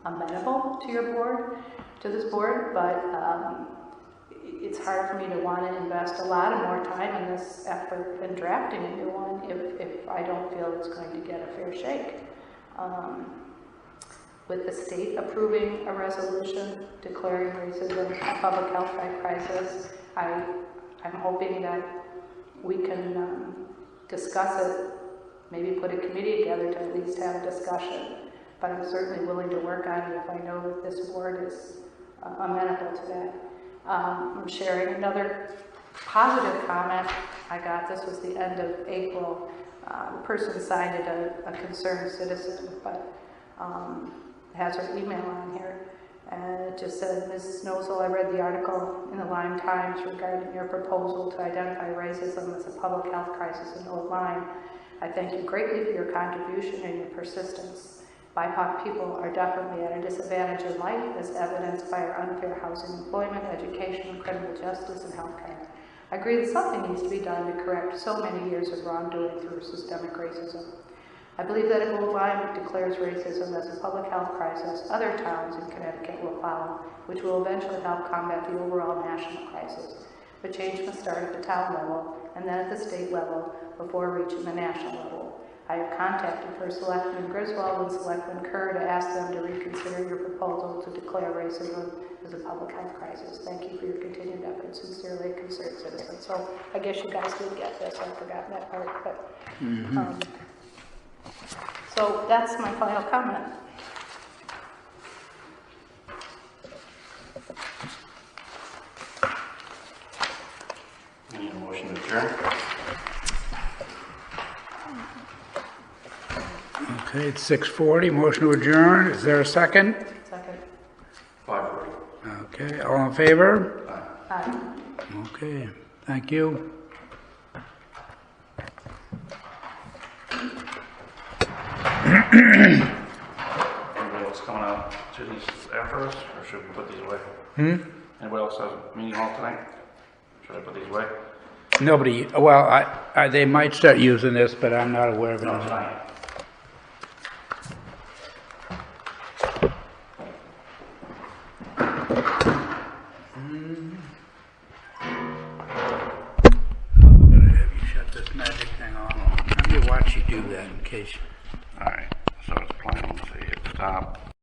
amenable to your board, to this board, but it's hard for me to want to invest a lot of more time in this effort in drafting a new one if I don't feel it's going to get a fair shake. With the state approving a resolution declaring racism a public health crisis, I'm hoping that we can discuss it, maybe put a committee together to at least have a discussion. But I'm certainly willing to work on it if I know that this board is amenable to that. I'm sharing another positive comment I got. This was the end of April. The person cited a concerned citizen, but has her email on here, and it just said, Ms. Snozel, I read the article in the Lyme Times regarding your proposal to identify racism as a public health crisis in Old Lyme. I thank you greatly for your contribution and your persistence. BIPOC people are definitely at a disadvantage in life, as evidenced by our unfair housing, employment, education, criminal justice, and healthcare. I agree that something needs to be done to correct so many years of wrongdoing through systemic racism. I believe that if Old Lyme declares racism as a public health crisis, other towns in Connecticut will follow, which will eventually help combat the overall national crisis. But change must start at the town level and then at the state level before reaching the national level. I have contacted First Selectman Griswold and Selectman Kerr to ask them to reconsider your proposal to declare racism as a public health crisis. Thank you for your continued efforts. Sincerely, a concerned citizen. So I guess you guys did get this. I've forgotten that part, but so that's my final comment. Any motion to adjourn? Okay, it's 6:40, motion to adjourn. Is there a second? Second. 5:40. Okay, all in favor? Aye. Okay, thank you. Anybody else coming out to these after us, or should we put these away? Anybody else has a meeting hall tonight? Should I put these away? Nobody, well, they might start using this, but I'm not aware of it. No, tonight. I'm gonna have you shut this magic thing on. Let me watch you do that in case. All right, so it's playing, let's see, at the top.